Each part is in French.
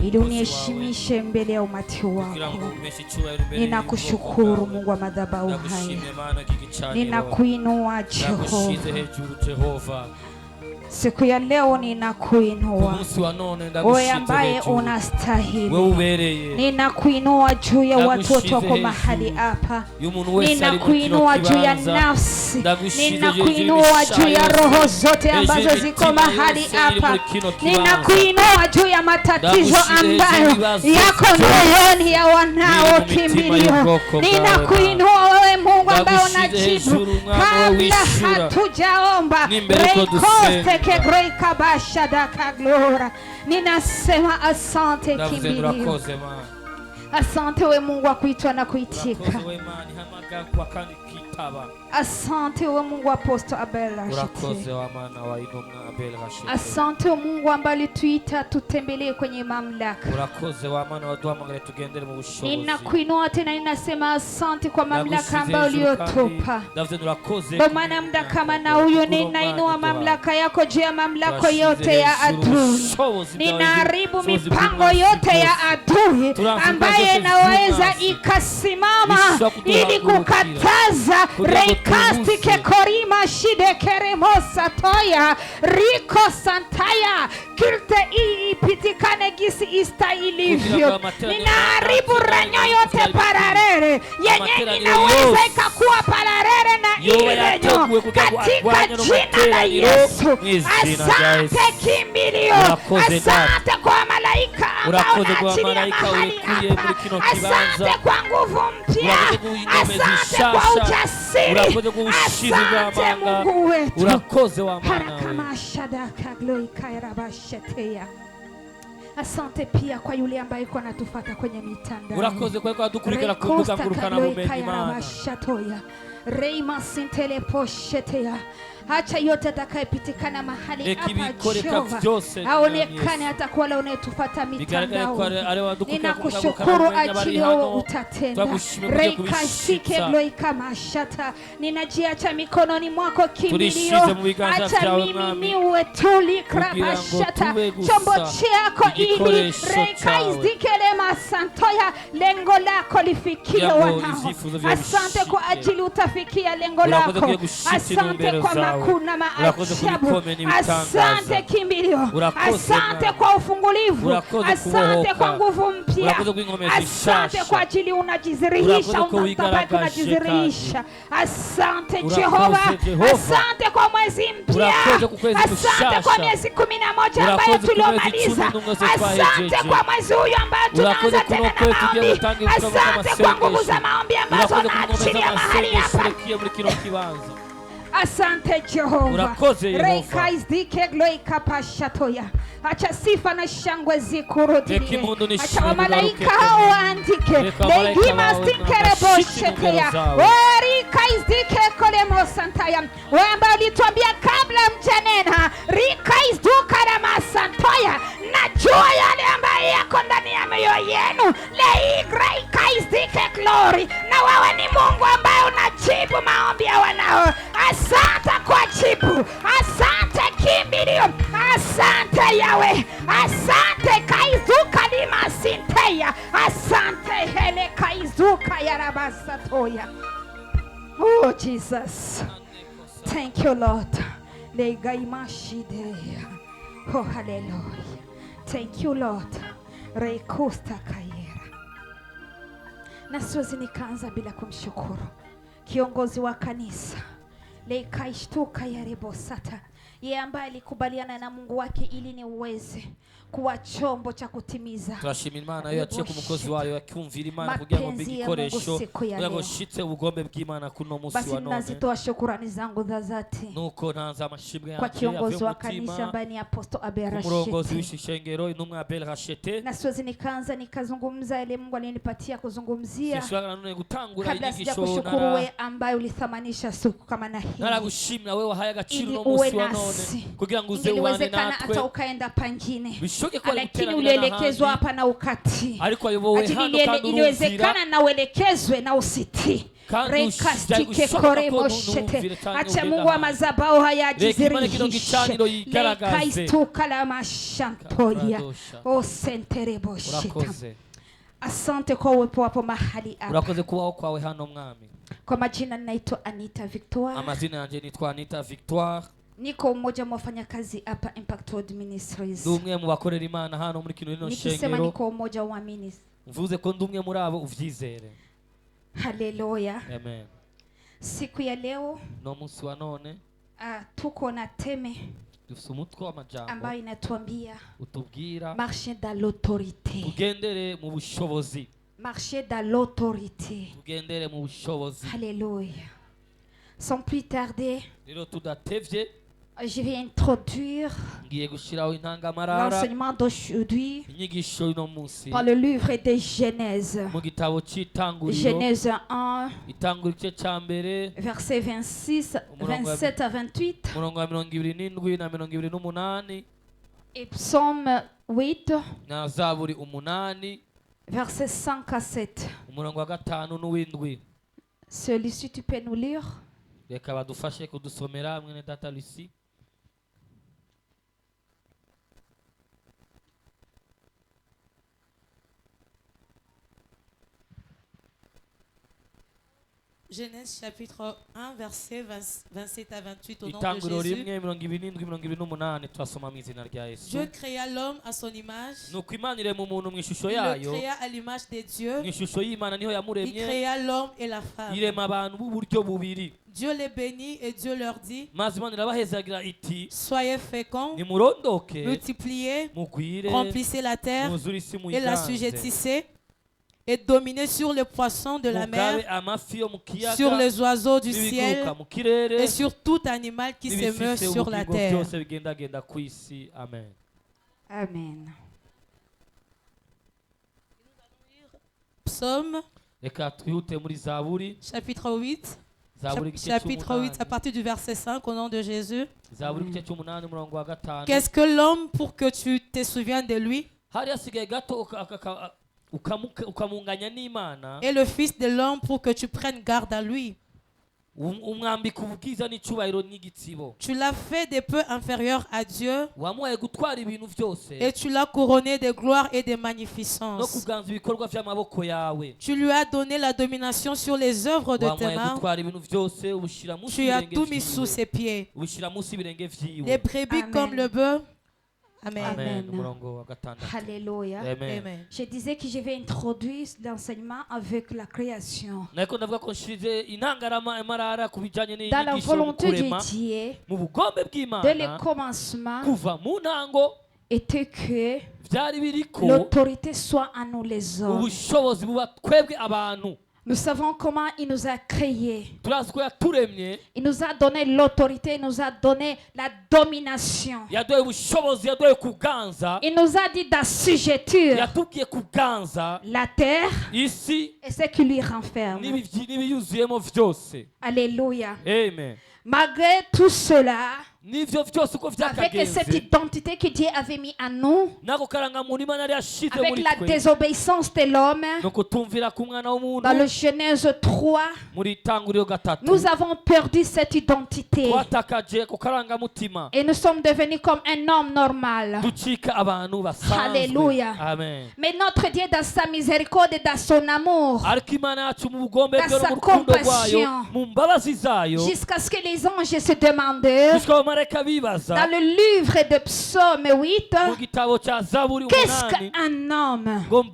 ili uniheshimishe mbele ya umati wako. Ninakushukuru Mungu wa madhabahu haya, ninakuinua Jehova. Siku ya leo ninakuinua wewe ambaye unastahili. Ninakuinua juu ya watu wote wako mahali hapa. Ninakuinua juu ya nafsi. Ninakuinua juu ya roho zote ambazo ziko mahali hapa. Ninakuinua juu ya matatizo ambayo yako moyoni ya wanaokimbilio. Ninakuinua wewe Mungu ambaye unajibu kabla hatujaomba. Ninasema asante kimbilio. Asante we Mungu wa kuitwa na kuitika. Asante we Mungu wa Apostle Abel Rashid. Asante we Mungu ambaye alituita tutembelee kwenye mamlaka. Ninakuinua tena, ninasema asante kwa mamlaka ambayo uliyotupa. Kwa maana muda kama na huyo ninainua mamlaka yako juu ya mamlaka yote ya adui. Ninaharibu mipango yote ya adui ambaye inaweza ikasimama ili kukataza Reikasti ke korima shide keremosa toya riko santaya kilte ipitikane gisi istahilivyo. Ninaharibu ranyo yote pararere yenye inaweza ikakuwa pararere na irenyo katika jina la Yesu. Asante kimbilio. Asante kwa malaika ambao unaachilia mahali hapa. Asante kwa nguvu mpya. Asante kwa ujasiri. Asante Mungu wetu. Asante pia kwa yule ambaye yuko anatufuata kwenye mitandao. Urakoze kwa yuko adukurikira ku mbuga ngurukanabumenyi Imana. Reima sintele poshetea. Acha yote atakayepitikana mahali hapa Jehova aonekane, atakuwa la unayetufuata mitandao. Ninakushukuru ajili ya utatenda. Reika sike loika mashata. Ninajiacha mikononi mwako kimbilio. Acha mimi niwe tuli krabashata chombo chako ili reika izdikele masantoya lengo lako lifikie wanao. Asante kwa ajili utafikia lengo lako. Asante kwa kuna maajabu. Asante kimbilio. Asante kwa ufungulivu. Asante kwa nguvu mpya. Asante kwa ajili unajidhihirisha, unabaki unajidhihirisha. Asante Jehova. Asante kwa mwezi mpya. Asante kwa miezi 11 ambayo tuliomaliza. Asante kwa mwezi huyu ambayo tunaanza tena na maombi. Asante kwa nguvu za maombi ambazo naachilia mahali hapa. Asante Jehova. Reika izdike gloika pashatoya. Acha sifa na shangwe zikurudie. Acha wamalaika hao waandike. Legima stinkere boshetea. Reika izdike kolemo santaya. Wamba ulituambia kabla mjanena. Reika izduka na masantoya. Najua yale ambaye yako ndani ya mioyo yenu. Reika izdike glory. Na wewe ni Mungu ambaye unajibu maombi ya wanao. Asante kwa jibu. Asante kimbilio. Asante Yawe. Asante kaizuka lima sinteya. Asante hele kaizuka yarabasatoya. Oh Jesus. Thank you Lord. Legaimashide. Oh hallelujah. Thank you Lord. Reikusta kayera. Na siwezi nikaanza bila kumshukuru kiongozi wa kanisa Leikaishtuka ya rebosata, yeye ambaye alikubaliana na Mungu wake ili ni uweze kuwa chombo cha kutimiza. Turashima Imana yo yaciye ku mukozi wayo yakumvira Imana kugira ngo mbikoresho ngo shitse ubugombe bw'Imana kuno musi wa none. Basi nazitoa shukrani zangu za dhati nuko naanza amashimwe yanjye kwa kiongozi wa kanisa ambaye ni Apostle Abel Rashid, umurongozi w'ishengero intumwa Abel Rashid. Na siwezi nikaanza nikazungumza ile Mungu alinipatia kuzungumzia. Sishobora none gutangura inyigisho kushukuru wewe ambaye ulithamanisha siku kama na hii. Naragushimira wewe wahaye agaciro no musi wa none kugira ngo uze uwane natwe. Hata ukaenda pangine. Lakini ulielekezwa hapa na ukati. Iliwezekana na uelekezwe na usiti. rekastike kore moshete acha Mungu wa mazabao hayajizirihishe lekaistuka la mashantoya o sentere bosheta. Asante kwa uwepo wapo mahali hapa. Urakoze kubaho kwawe hano mwami. Kwa majina ninaitwa Anita Victoire. Amazina yanjye nitwa Anita Victoire. Niko mmoja wa wafanyakazi hapa Impact World Ministries. Ndumwe mu bakorera Imana hano muri kino rino shengero. Nikisema niko mmoja wa ministry. Mvuze ko ndumwe muri abo uvyizere. Haleluya. Amen. Siku ya leo no munsi wa none tuko na teme dufite umutwe w'amajambo ambayo inatuambia utubwira marcher dans l'autorité. Tugendere mu bushobozi. Marcher dans l'autorité. Tugendere mu bushobozi. Alléluia. Sans plus tarder, rero tudatevye, je vais introduire l'enseignement d'aujourd'hui par le livre de Genèse. Genèse 1, verset 26, 27 à 28. Et Psaume 8, verset 5 à 7. Celui-ci, tu peux nous lire? Reka badufashe kudusomera mwene data Lucy. Genèse chapitre 1 verset 27 à 28 au nom de Jésus. Dieu créa l'homme à son image. Il le créa à l'image de Dieu. Il créa l'homme et la femme. Dieu les bénit et Dieu leur dit: soyez féconds, multipliez, remplissez la terre et l'assujettissez, et dominez sur les poissons de la mer, sur les oiseaux du ciel et sur tout animal qui se meut sur la terre. Amen. Psaume chapitre 8. Chapitre 8 à partir du verset 5 au nom de Jésus. Qu'est-ce que l'homme pour que tu te souviennes de lui? Et le fils de l'homme pour que tu prennes garde à lui. Tu l'as fait de peu inférieur à Dieu et tu l'as couronné de gloire et de magnificence. Tu lui as donné la domination sur les œuvres de tes mains. Tu as tout mis sous ses pieds. Les brebis comme le bœuf. Amen. Amen. Alléluia. Amen. Je disais que je vais introduire l'enseignement avec la création. Dans la volonté de Dieu, dès le commencement, était que l'autorité soit à nous les hommes. Nous savons comment il nous a créés. Il nous a donné l'autorité, il nous a donné la domination. Il nous a dit d'assujettir la terre et ce qui lui renferme. Alléluia. Amen. Malgré tout cela, avec cette identité que Dieu avait mis en nous, avec la désobéissance de l'homme, dans le Genèse 3, nous avons perdu cette identité et nous sommes devenus comme un homme normal. Alléluia. Mais notre Dieu, dans sa miséricorde et dans son amour, dans sa compassion, jusqu'à ce que les anges se demandaient, dans le livre de Psaume 8, qu'est-ce qu'un homme pour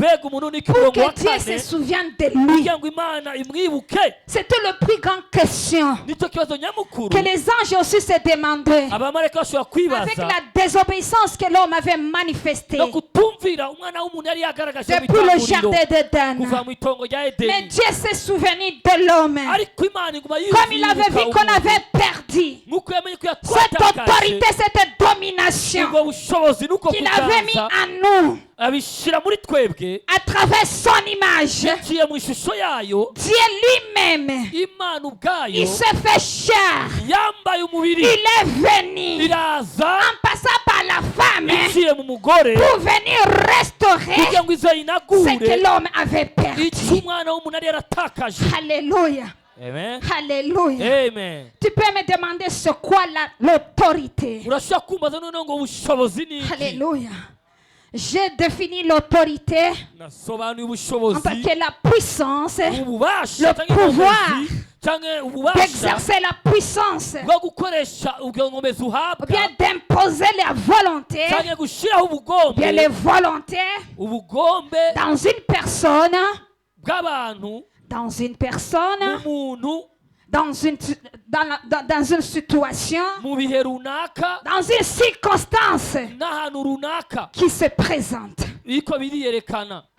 que Dieu se souvienne de lui? C'était la plus grande question que les anges aussi se demandaient avec la désobéissance que l'homme avait manifestée depuis le jardin d'Éden. Mais Dieu s'est souvenu de l'homme comme il avait vu qu'on avait perdu cette autorité, cette domination qu'il avait mis en nous à travers son image. Dieu lui-même, il s'est fait chair. Il est venu en passant par la femme pour venir restaurer ce que l'homme avait perdu. Alléluia. Amen. Alléluia. Amen. Tu peux me demander c'est quoi l'autorité? Alléluia. J'ai défini l'autorité en tant que la puissance, le pouvoir d'exercer la puissance, ou bien d'imposer la volonté, ou bien les volontés dans une personne, dans une situation, dans une circonstance qui se présente.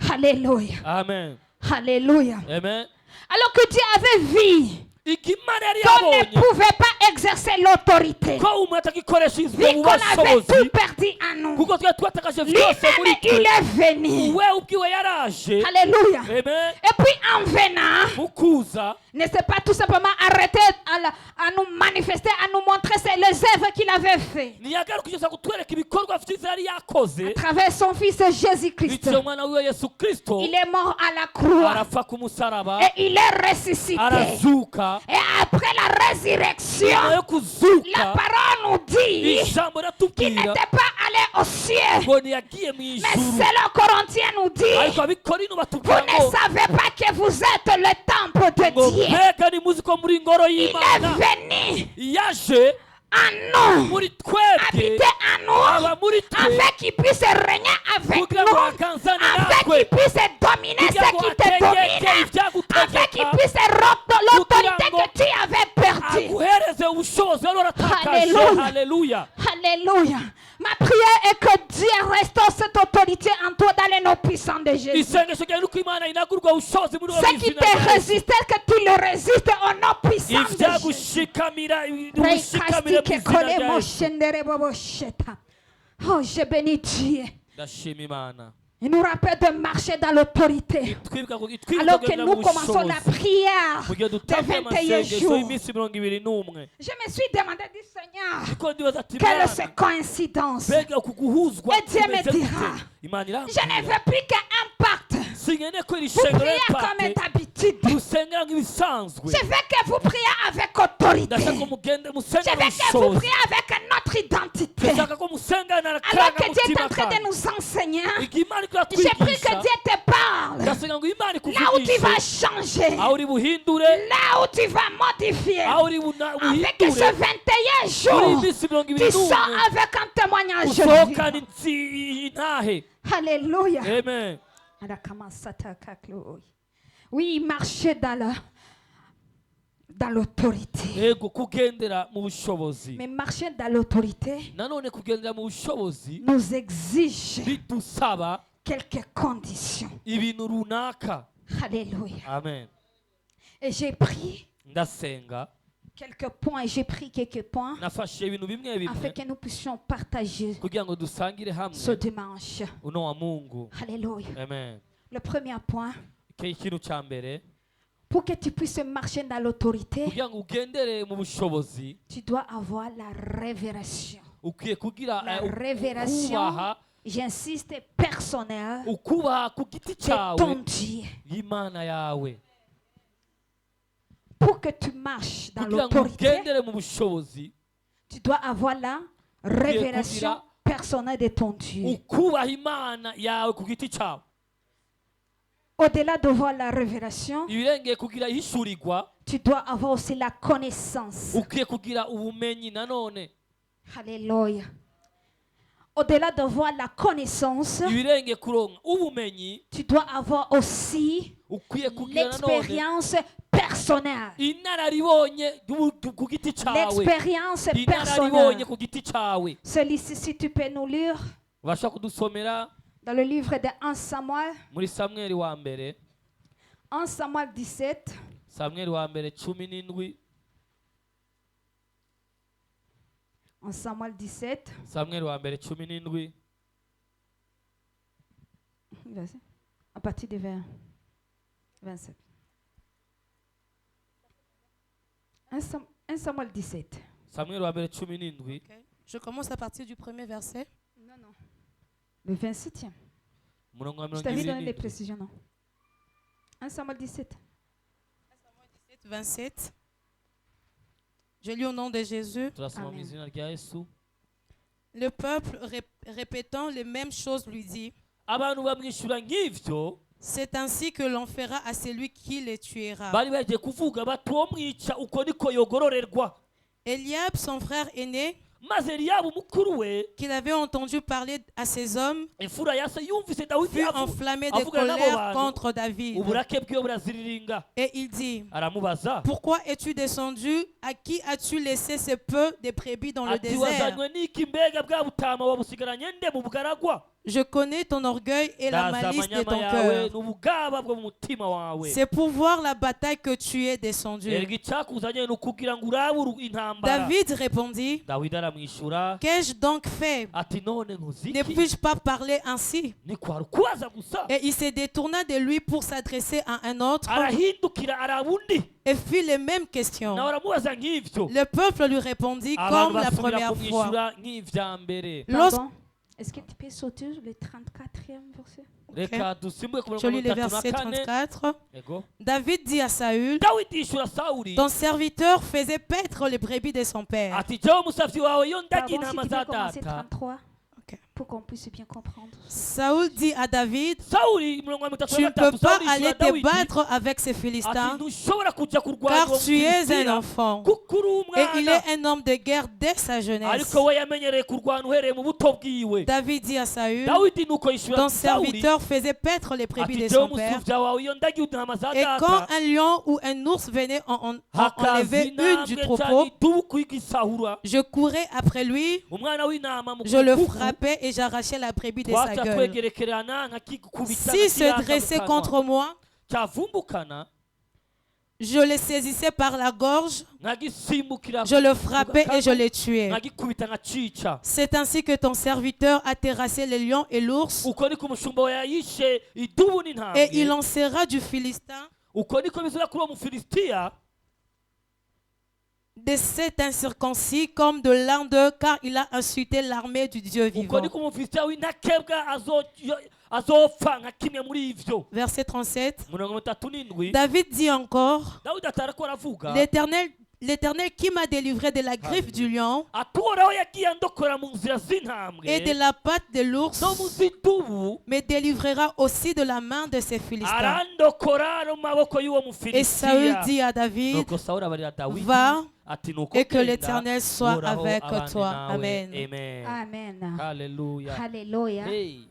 Alléluia. Amen. Alléluia. Amen. Alors que Dieu avait vu qu'on ne pouvait pas exercer l'autorité, vu qu'on avait tout perdu en nous, lui-même il est venu. Alléluia. Amen. Et puis en venant, ne s'est pas tout simplement arrêté à nous manifester, à nous montrer les œuvres qu'il avait fait à travers son fils Jésus-Christ. Il est mort à la croix et il est ressuscité. Et après la résurrection, la parole nous dit qu'il n'était pas allé au ciel. Mais selon Corinthiens nous dit, vous ne savez pas que vous êtes le temple de Dieu. Il est venu en nous, habiter en nous, afin qu'il puisse régner avec nous, afin qu'il puisse dominer ce qui te domine, afin qu'il puisse rompre l'autorité que tu avais perdue. Alléluia. Alléluia. Alléluia. Ma prière est que Dieu restaure cette autorité en toi dans les noms puissants de Jésus. Ce qui te résistait, que tu le résistes au nom puissant de Jésus. Oh, je bénis Dieu. Il nous rappelle de marcher dans l'autorité. Alors que nous commençons la prière de 21 jours. Je me suis demandé du Seigneur, quelle est cette coïncidence? Et Dieu me dira, je ne veux plus qu'un pacte. Vous priez comme d'habitude. Je veux que vous priez avec autorité. Je veux que vous priez avec notre identité. Alors que Dieu est en train de nous enseigner, j'ai pris que Dieu te parle. Là où tu vas changer, là où tu vas modifier, avec ce 21 jours, tu sors avec un témoignage. Alléluia. Amen. Oui, marcher dans l'autorité. Mais marcher dans l'autorité nous exige quelques conditions. Alléluia. Amen. Et j'ai pris quelques points, afin que nous puissions partager ce dimanche. Alléluia. Amen. Le premier point, pour que tu puisses marcher dans l'autorité, tu dois avoir la révélation. La révélation, j'insiste, personnelle de ton Dieu. Pour que tu marches dans l'autorité, tu dois avoir la révélation personnelle de ton Dieu. Au-delà de voir la révélation, tu dois avoir aussi la connaissance. Alléluia. Au-delà de voir la connaissance, tu dois avoir aussi l'expérience personnelle. L'expérience personnelle. Celui-ci, si tu peux nous lire dans le livre de 1 Samuel. 1 Samuel 17. En Samuel 17. À partir de 27. 1 Samuel 17. Okay. Je commence à partir du premier verset. Non. Le 27e. Je t'avais donné des précisions, non? 1 Samuel 17. 1 Samuel 17, 27. Je lis au nom de Jésus. Amen. Le peuple, répétant les mêmes choses, lui dit: c'est ainsi que l'on fera à celui qui les tuera. Eliab, son frère aîné, qu'il avait entendu parler à ses hommes, fut enflammé de colère contre David. Et il dit: pourquoi es-tu descendu? À qui as-tu laissé ce peu de brebis dans le désert? Je connais ton orgueil et la malice de ton cœur. C'est pour voir la bataille que tu es descendu. David répondit: qu'ai-je donc fait? Ne puis-je pas parler ainsi? Et il se détourna de lui pour s'adresser à un autre et fit les mêmes questions. Le peuple lui répondit comme la première fois. Pardon? Est-ce que tu peux sauter le 34e verset? Okay. Je lis le verset 34. David dit à Saül: ton serviteur faisait paître les brebis de son père. Pardon, si tu veux commencer 33. Pour qu'on puisse bien comprendre. Saül dit à David: tu ne peux pas aller te battre avec ces Philistins, car tu es un enfant et il est un homme de guerre dès sa jeunesse. David dit à Saül: ton serviteur faisait paître les brebis de son père, et quand un lion ou un ours venait en enlever une du troupeau, je courais après lui, je le frappais et j'arrachais la brebis de sa gueule. S'il se dressait contre moi, je le saisissais par la gorge, je le frappais et je le tuais. C'est ainsi que ton serviteur a terrassé les lions et l'ours, et il lancera du Philistin de cet incirconcis comme de l'un d'eux, car il a insulté l'armée du Dieu vivant. Verset 37. David dit encore: L'Éternel qui m'a délivré de la griffe du lion et de la patte de l'ours me délivrera aussi de la main de ces Philistins. Et Saül dit à David: va, et que l'Éternel soit avec toi. Amen. Amen. Alléluia. Alléluia. Hey.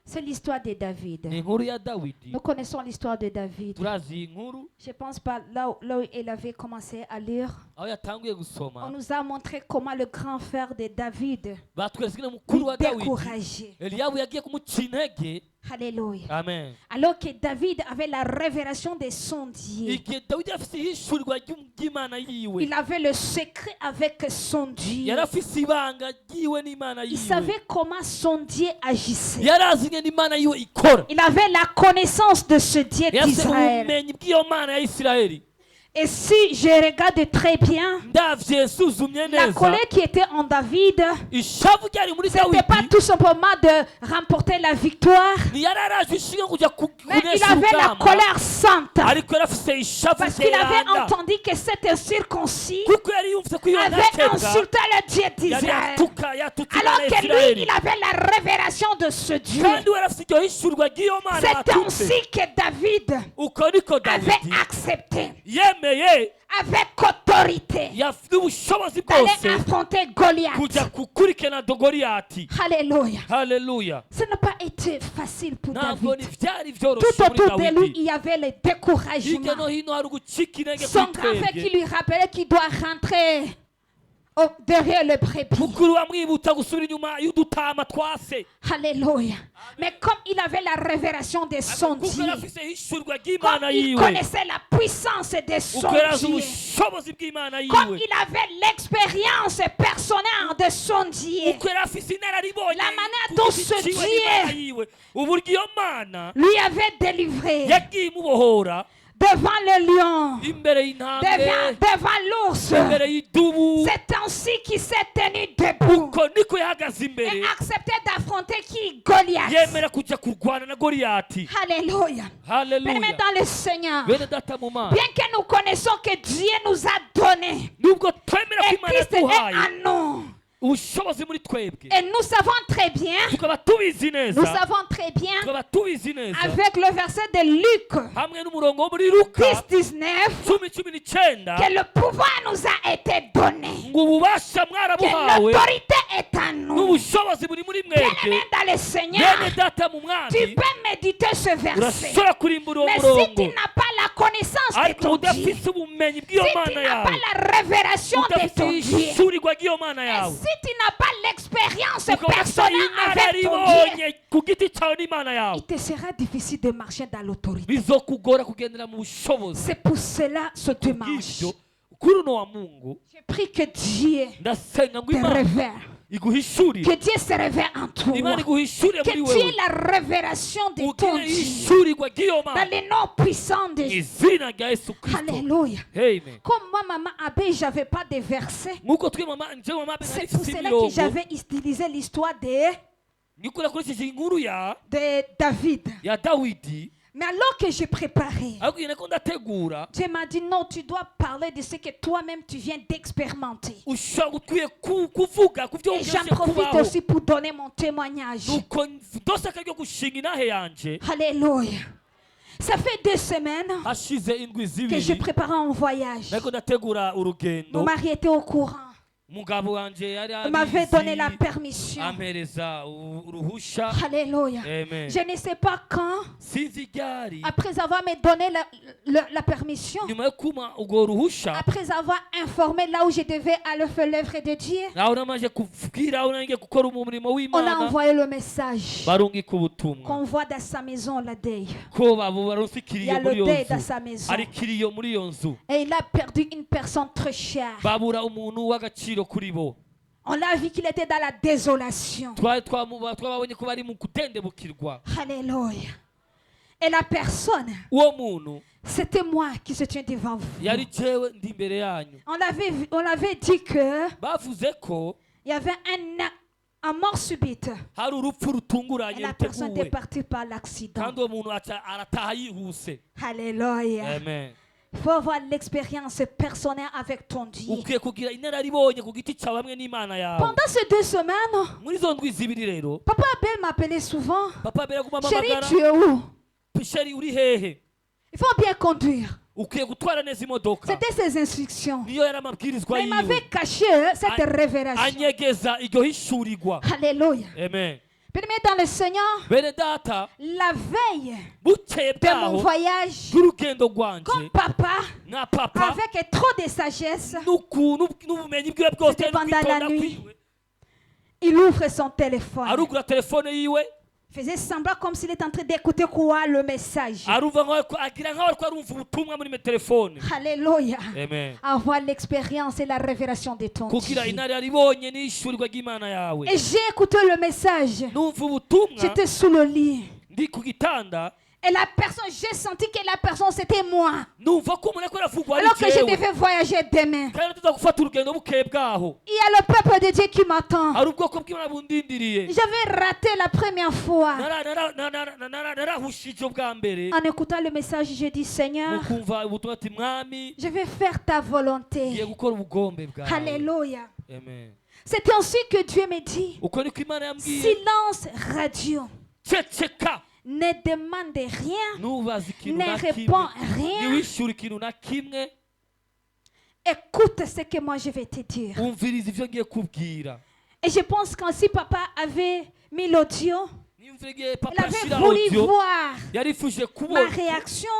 C'est l'histoire de David. Nous connaissons l'histoire de David. Je pense pas là où il avait commencé à lire. On nous a montré comment le grand frère de David fut découragé. Alléluia. Amen. Alors que David avait la révélation de son Dieu. Il avait le secret avec son Dieu. Il savait comment son Dieu agissait. Il avait la connaissance de ce Dieu d'Israël. Et si je regarde très bien, la colère qui était en David, ce n'était pas tout simplement de remporter la victoire, mais il avait la colère sainte. Parce qu'il avait entendu que cet incirconcis avait insulté le Dieu d'Israël. Alors que lui, il avait la révélation de ce Dieu. C'est ainsi que David avait accepté avec autorité d'aller affronter Goliath. Alléluia. Alléluia. Ça n'a pas été facile pour David. Tout autour de lui, il y avait le découragement. Son grand frère qui lui rappelait qu'il doit rentrer derrière le brebis. Alléluia. Mais comme il avait la révélation de son Dieu, comme il connaissait la puissance de son Dieu, comme il avait l'expérience personnelle de son Dieu, la manière dont ce Dieu lui avait délivré devant le lion, devant l'ours. C'est ainsi qu'il s'est tenu debout et accepté d'affronter qui? Goliath. Alléluia. Bien dans le Seigneur, bien que nous connaissons que Dieu nous a donné, et Christ est en nous. Et nous savons très bien, avec le verset de Luc 10-19, que le pouvoir nous a été donné, que l'autorité est en nous. Bien-aimé dans le Seigneur, tu peux méditer ce verset, mais si tu n'as pas la connaissance de ton Dieu, si tu n'as pas la révélation de ton Dieu, si tu n'as pas l'expérience personnelle avec ton Dieu, il te sera difficile de marcher dans l'autorité. C'est pour cela ce dimanche, j'ai pris que Dieu te révèle. Que Dieu se révèle en toi. Que Dieu ait la révélation de ton Dieu. Dans les noms puissants de Jésus. Alléluia. Comme moi, maman Abbé, je n'avais pas de versets. C'est pour cela que j'avais utilisé l'histoire de David. Mais alors que j'ai préparé, Dieu m'a dit non, tu dois parler de ce que toi-même tu viens d'expérimenter. Et j'en profite aussi pour donner mon témoignage. Alléluia. Ça fait 2 semaines que j'ai préparé un voyage. Mon mari était au courant. Il m'avait donné la permission. Alléluia. Je ne sais pas quand, après avoir me donné la permission, après avoir informé là où je devais aller faire l'œuvre de Dieu, on a envoyé le message qu'on voit dans sa maison la deuil. Il y a le deuil dans sa maison. Et il a perdu une personne très chère. On a vu qu'il était dans la désolation. Alléluia. Et la personne, c'était moi qui se tient devant vous. On avait dit que il y avait un mort subite. Et la personne était partie par l'accident. Alléluia. Amen. Il faut avoir l'expérience personnelle avec ton Dieu. Pendant ces 2 semaines, Papa Abel m'appelait souvent. Chérie, tu es où? Il faut bien conduire. C'était ses instructions. Mais il m'avait caché cette révélation. Alléluia. Amen. Bien-aimé dans le Seigneur, la veille de mon voyage, comme papa, avec trop de sagesse, c'était pendant la nuit, il ouvre son téléphone. Il faisait semblant comme s'il était en train d'écouter quoi le message. Alléluia. Avoir l'expérience et la révélation de ton Dieu. Et j'ai écouté le message. J'étais sous le lit. Et la personne, j'ai senti que la personne c'était moi. Alors que je devais voyager demain. Il y a le peuple de Dieu qui m'attend. J'avais raté la première fois. En écoutant le message, j'ai dit Seigneur, je vais faire ta volonté. Alléluia. C'est ainsi que Dieu me dit silence radio. Ne demande rien, ne répond rien. Écoute ce que moi je vais te dire. Et je pense qu'en si papa avait mis l'audio, il avait voulu voir ma réaction.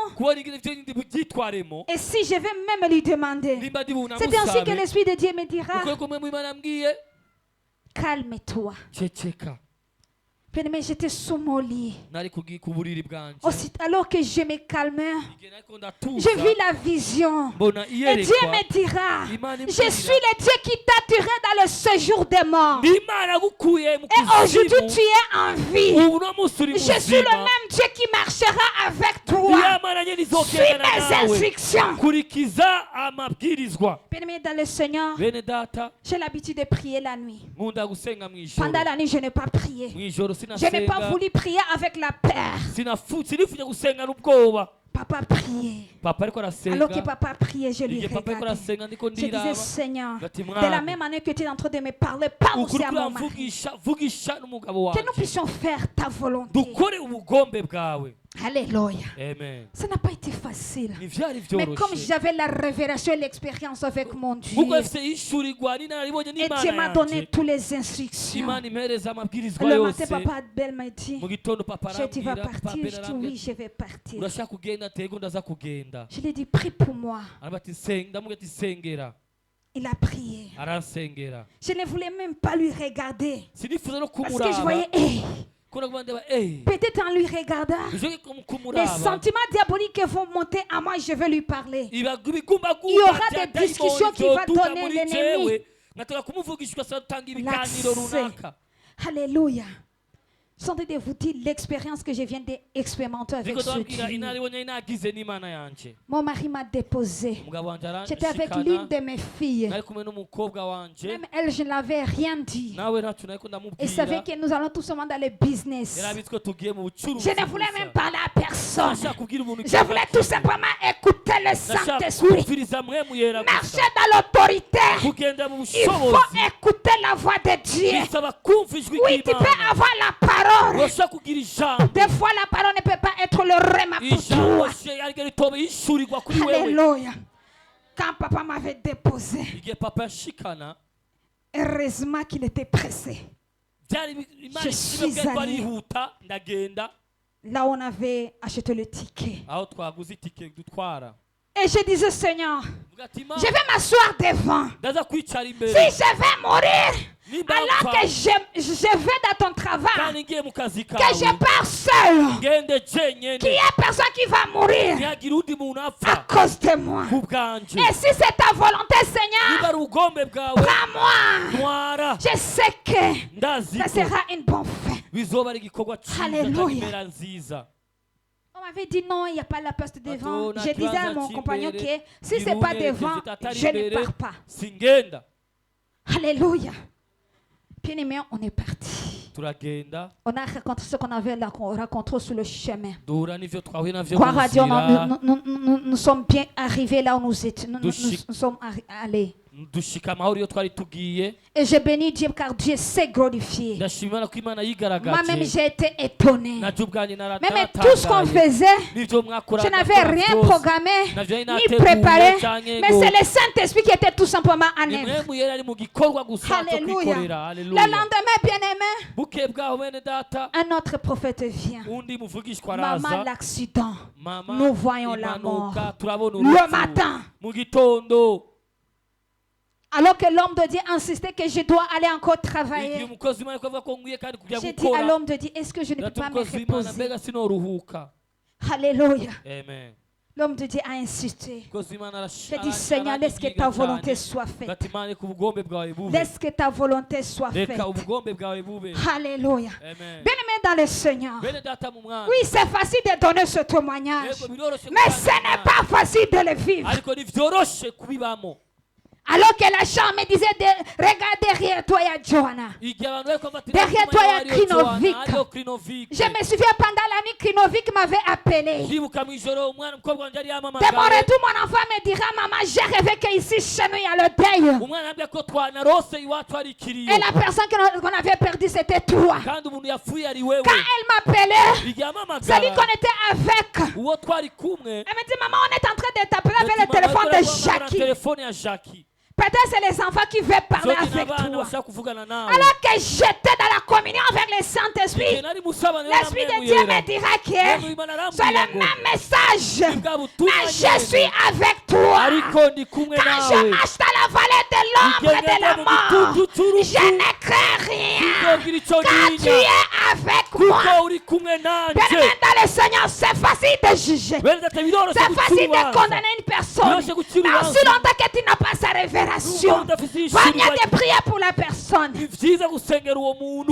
Et si je vais même lui demander, c'est ainsi que l'Esprit de Dieu me dira, calme-toi. Bien-aimé, j'étais sous mon lit. Alors que je me calmais, j'ai vu la vision. Et Dieu me dira, je suis le Dieu qui t'a tiré dans le séjour des morts. Et aujourd'hui tu es en vie. Je suis le même Dieu qui marchera avec toi. Suis mes instructions. Bien-aimé dans le Seigneur, j'ai l'habitude de prier la nuit. Pendant la nuit, je n'ai pas prié. Je n'ai pas voulu prier avec la peur. Papa priait. Alors que papa priait, je lui regardais. Je disais, Seigneur, de la même manière que tu es en train de me parler, parle aussi à mon mari. Que nous puissions faire ta volonté. Alléluia. Amen. Ça n'a pas été facile. Mais comme j'avais la révélation et l'expérience avec mon Dieu, et Dieu m'a donné toutes les instructions. Le matin, papa Abel m'a dit, tu vas partir. Je dis oui, je vais partir. Je lui ai dit, prie pour moi. Il a prié. Je ne voulais même pas lui regarder. Parce que je voyais, peut-être en lui regardant, les sentiments diaboliques vont monter à moi, je vais lui parler. Il y aura des discussions qui vont donner l'ennemi l'accès. Alléluia. Je suis en train de vous dire l'expérience que je viens d'expérimenter avec ce Dieu. Mon mari m'a déposé. J'étais avec l'une de mes filles. Même elle, je ne l'avais rien dit. Elle savait que nous allons tout simplement dans le business. Je ne voulais même parler à personne. Je voulais tout simplement écouter le Saint-Esprit. Marcher dans l'autorité. Il faut écouter la voix de Dieu. Oui, tu peux avoir la parole. Des fois, la parole ne peut pas être le rhéma pour toi. Alléluia. Quand papa m'avait déposé, heureusement qu'il était pressé. Je suis allé là où on avait acheté le ticket. Et je disais, Seigneur, je vais m'asseoir devant. Si je vais mourir, alors que je vais dans ton travail, que je pars seul, qu'il y a personne qui va mourir à cause de moi. Et si c'est ta volonté, Seigneur, prends-moi. Je sais que ça sera une bonne fin. Alléluia. On m'avait dit non, il n'y a pas la place de devant. Je disais à mon compagnon que si ce n'est pas devant, je ne pars pas. Alléluia. Bien-aimé, on est parti. On a raconté ce qu'on avait rencontré sur le chemin. Gloire à Dieu, nous sommes bien arrivés là où nous étions. Nous sommes allés. Et je bénis Dieu car Dieu s'est glorifié. Moi-même j'ai été étonné. Même tout ce qu'on faisait, je n'avais rien programmé ni préparé. Mais c'est le Saint-Esprit qui était tout simplement en œuvre. Alléluia. Le lendemain, bien-aimé, un autre prophète vient. Maman, l'accident. Nous voyons la mort. Le matin. Alors que l'homme de Dieu insistait que je dois aller encore travailler. J'ai dit à l'homme de Dieu, est-ce que je ne peux pas me reposer? Alléluia. L'homme de Dieu a insisté. J'ai dit, Seigneur, laisse que ta volonté soit faite. Laisse que ta volonté soit faite. Alléluia. Bien-aimé dans le Seigneur. Oui, c'est facile de donner ce témoignage. Mais ce n'est pas facile de le vivre. Alors que la chambre me disait, regarde derrière toi, il y a Johanna. Derrière toi, il y a Krinovic. Je me souviens pendant la nuit, Krinovic m'avait appelé. De mon retour, mon enfant me dira, maman, j'ai rêvé qu'ici, chez nous, il y a le deuil. Et la personne qu'on avait perdue, c'était toi. Quand elle m'appelait, c'est lui qu'on était avec. Elle me dit, maman, on est en train de t'appeler avec le téléphone de Jackie. Peut-être c'est les enfants qui veulent parler avec toi. Alors que j'étais dans la communion avec le Saint-Esprit, l'Esprit de Dieu me dira que c'est le même message. Mais je suis avec toi. Quand je marche dans la vallée de l'ombre et de la mort, je ne crains rien. Quand tu es avec moi. Bien-aimé dans le Seigneur, c'est facile de juger. C'est facile de condamner une personne. Mais aussi longtemps que tu n'as pas sa révélation, va mieux de prier pour la personne.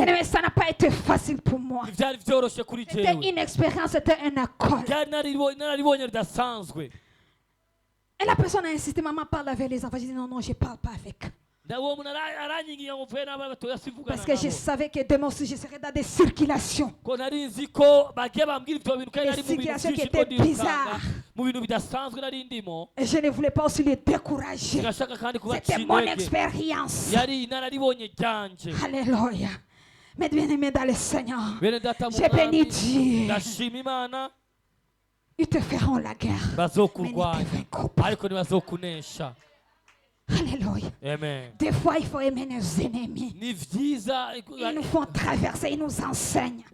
Mais ça n'a pas été facile pour moi. C'était une expérience, c'était un accord. Et la personne a insisté, maman parle avec les enfants. J'ai dit non, non, je ne parle pas avec. Parce que je savais que demain aussi je serais dans des circulations. Des circulations qui étaient bizarres. Et je ne voulais pas aussi les décourager. C'était mon expérience. Alléluia. Mais bien aimé dans le Seigneur, j'ai béni Dieu. Ils te feront la guerre. Mais ils ne te vaincront pas. Alléluia. Amen. Des fois, il faut aimer nos ennemis. Ils nous font traverser, ils nous enseignent.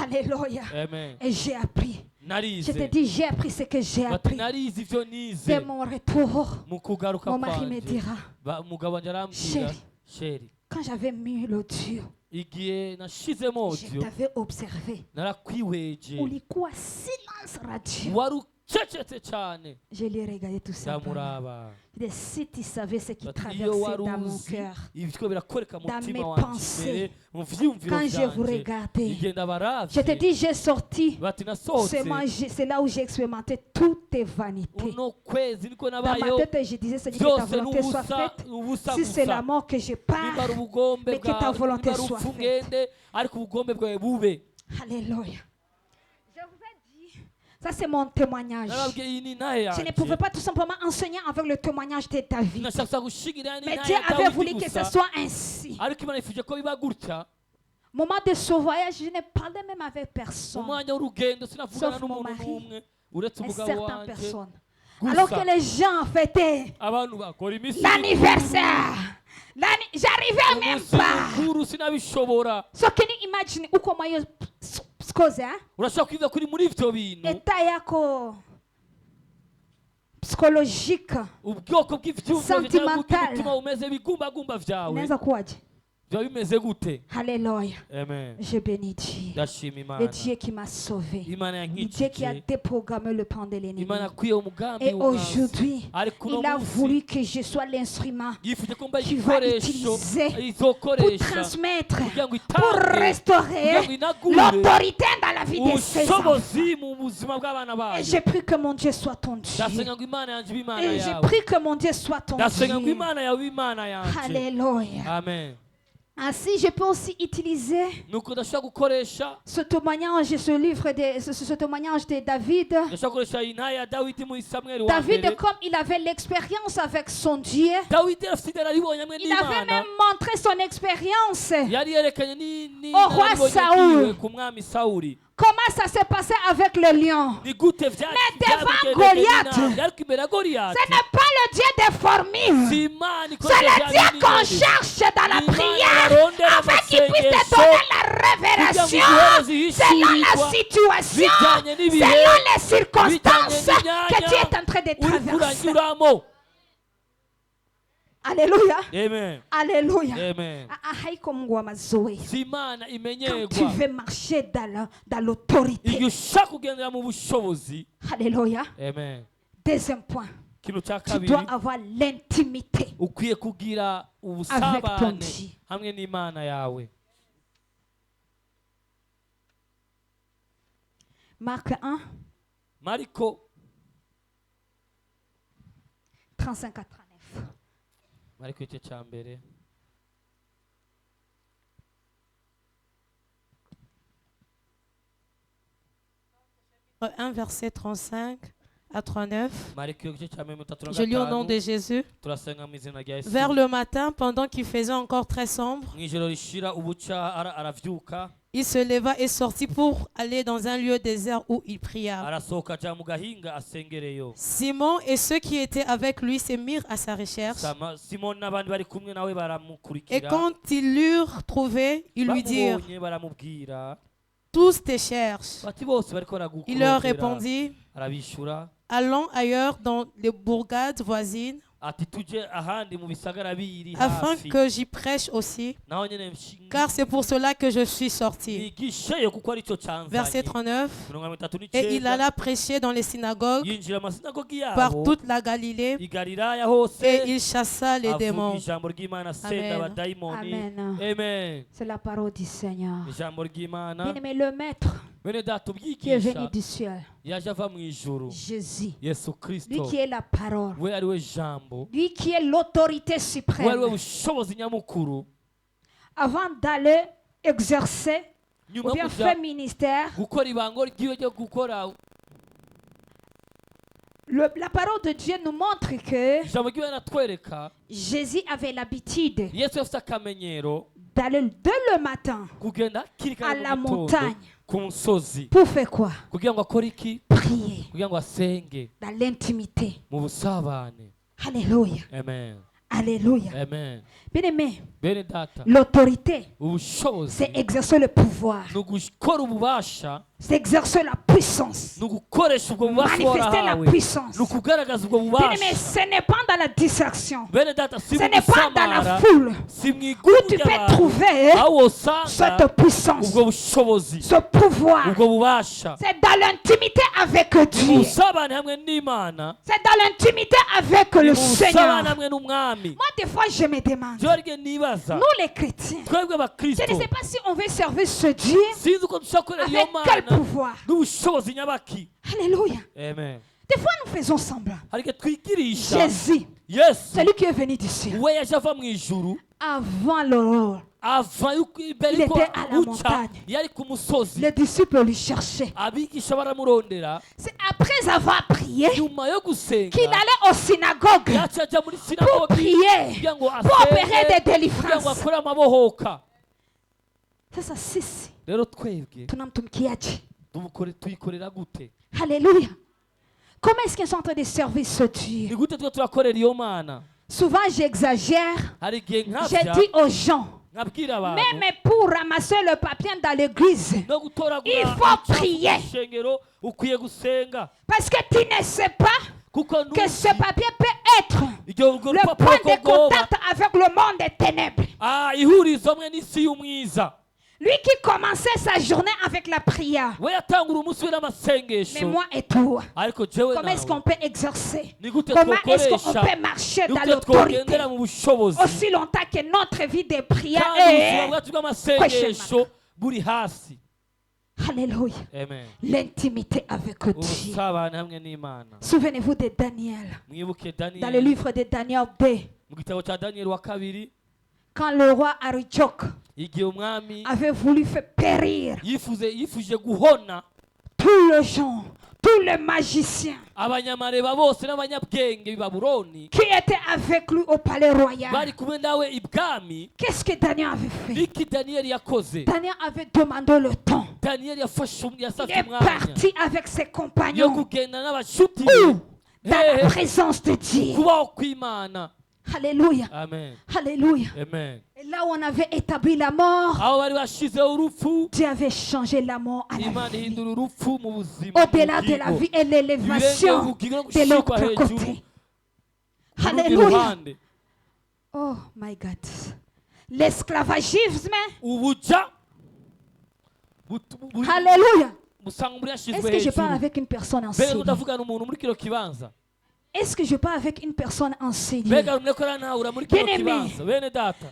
Alléluia. Amen. Et j'ai appris. Je te dis, j'ai appris ce que j'ai appris. De mon retour, mon mari me dira, chérie, quand j'avais mis l'audio, je t'avais observé. Ulikuwa silence radio. Je l'ai regardé tout simplement. Si tu savais ce qui traversait dans mon cœur, dans mes pensées, quand je vous regardais, je te dis, j'ai sorti. C'est là où j'ai expérimenté toutes tes vanités. Dans ma tête, je disais, Seigneur, que ta volonté soit faite. Si c'est la mort que je pars, mais que ta volonté soit faite. Alléluia. Ça, c'est mon témoignage. Je ne pouvais pas tout simplement enseigner avec le témoignage de David. Mais Dieu avait voulu que ce soit ainsi. Moment de ce voyage, je ne parlais même avec personne. Sauf mon mari et certaines personnes. Alors que les gens fêtaient l'anniversaire. J'arrivais même pas. So can you imagine uko mayo skoze état yako psychologique sentimental inaweza kuwaje? Alléluia. Je bénis Dieu. Le Dieu qui m'a sauvé. Le Dieu qui a déprogrammé le plan de l'ennemi. Et aujourd'hui, il a voulu que je sois l'instrument qui va utiliser pour transmettre, pour restaurer l'autorité dans la vie de ces enfants. Et j'ai pris que mon Dieu soit ton Dieu. Et j'ai pris que mon Dieu soit ton Dieu. Alléluia. Amen. Ainsi, je peux aussi utiliser ce témoignage, ce témoignage de David. David, comme il avait l'expérience avec son Dieu, il avait même montré son expérience au roi Saoul. Comment ça s'est passé avec le lion? Mais devant Goliath, ce n'est pas le Dieu des formules. C'est le Dieu qu'on cherche dans la prière afin qu'il puisse te donner la révélation selon la situation, selon les circonstances que tu es en train de traverser. Alléluia. Amen. Alléluia. Amen. Quand tu veux marcher dans l'autorité. Alléluia. Amen. Deuxième point. Tu dois avoir l'intimité avec ton Dieu. Marc 1. Mariko 35 à 39. Mariko igice cya mbere 1 verset 35 à 39. Je lis au nom de Jésus. Vers le matin, pendant qu'il faisait encore très sombre, il se leva et sortit pour aller dans un lieu désert où il pria. Simon et ceux qui étaient avec lui se mirent à sa recherche. Et quand ils l'eurent trouvé, ils lui dirent: tous te cherchent. Il leur répondit: allons ailleurs dans les bourgades voisines, afin que j'y prêche aussi, car c'est pour cela que je suis sorti. Verset 39. Et il alla prêcher dans les synagogues par toute la Galilée, et il chassa les démons. Amen. Amen. C'est la parole du Seigneur. Bien-aimé, le maître qui est venu du ciel, Jésus, lui qui est la parole, lui qui est l'autorité suprême, avant d'aller exercer ou bien faire ministère, la parole de Dieu nous montre que Jésus avait l'habitude d'aller dès le matin à la montagne. Pour faire quoi? Prier dans l'intimité. Alléluia. Amen. Alléluia. Amen. Bien-aimé, l'autorité, c'est exercer le pouvoir, c'est exercer la puissance, manifester la puissance. Bien-aimé, ce n'est pas dans la distraction, ce n'est pas dans la foule où tu peux trouver cette puissance, ce pouvoir. C'est dans l'intimité avec Dieu, c'est dans l'intimité avec le Seigneur. Moi, des fois, je me demande, nous les chrétiens, je ne sais pas si on veut servir ce Dieu avec quel pouvoir. Alléluia. Amen. Des fois nous faisons semblant. Jésus, celui qui est venu du ciel, avant l'aurore, il était à la montagne. Les disciples lui cherchaient. C'est après avoir prié qu'il allait aux synagogues pour prier, pour opérer des délivrances. Sasa sisi tunamtumikiaje? Alléluia. Comment est-ce qu'ils sont en train de servir ce Dieu? Souvent j'exagère. J'ai dit aux gens, même pour ramasser le papier dans l'église, il faut prier. Parce que tu ne sais pas que ce papier peut être le point de contact avec le monde des ténèbres. Lui qui commençait sa journée avec la prière. Mais moi et toi, comment est-ce qu'on peut exercer? Comment est-ce qu'on peut marcher dans l'autorité aussi longtemps que notre vie de prière est questionnement? Alléluia. L'intimité avec Dieu. Souvenez-vous de Daniel. Dans le livre de Daniel 2. Quand le roi Arichok avait voulu faire périr tous les gens, tous les magiciens qui étaient avec lui au palais royal, qu'est-ce que Daniel avait fait? Daniel avait demandé le temps. Il est parti avec ses compagnons dans la présence de Dieu. Alléluia. Amen. Alléluia. Amen. Et là où on avait établi la mort, Dieu avait changé la mort à la vie. Au-delà de la vie et l'élévation de l'autre côté. Alléluia. Oh my God. L'esclavagisme. Alléluia. Est-ce que je parle avec une personne enseignée? Est-ce que je parle avec une personne enseignée? Bien-aimé,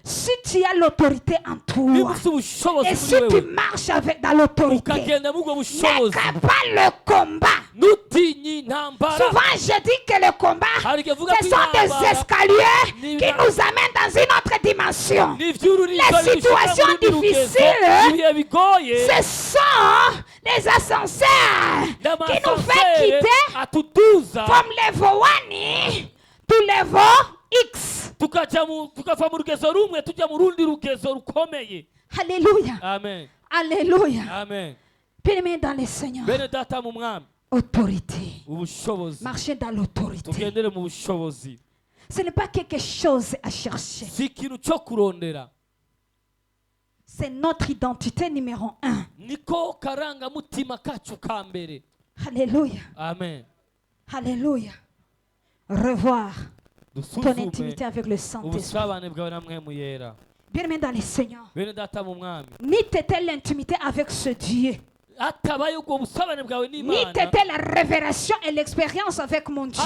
si tu as l'autorité en toi et si tu marches dans l'autorité, n'écarte pas le combat. Souvent je dis que le combat, ce sont des escaliers qui nous amènent dans une autre dimension. Les situations difficiles, ce sont les ascenseur qui nous fait quitter from level 1 to level X. Alléluia. Amen. Alléluia. Amen. Bien-aimés dans le Seigneur. Autorité. Marcher dans l'autorité. Ce n'est pas quelque chose à chercher. C'est notre identité numéro 1. Alléluia. Amen. Alléluia. Revoir ton intimité avec le Saint-Esprit. Bien-aimé dans le Seigneur. Ni t'étais l'intimité avec ce Dieu. Ni t'étais la révélation et l'expérience avec mon Dieu.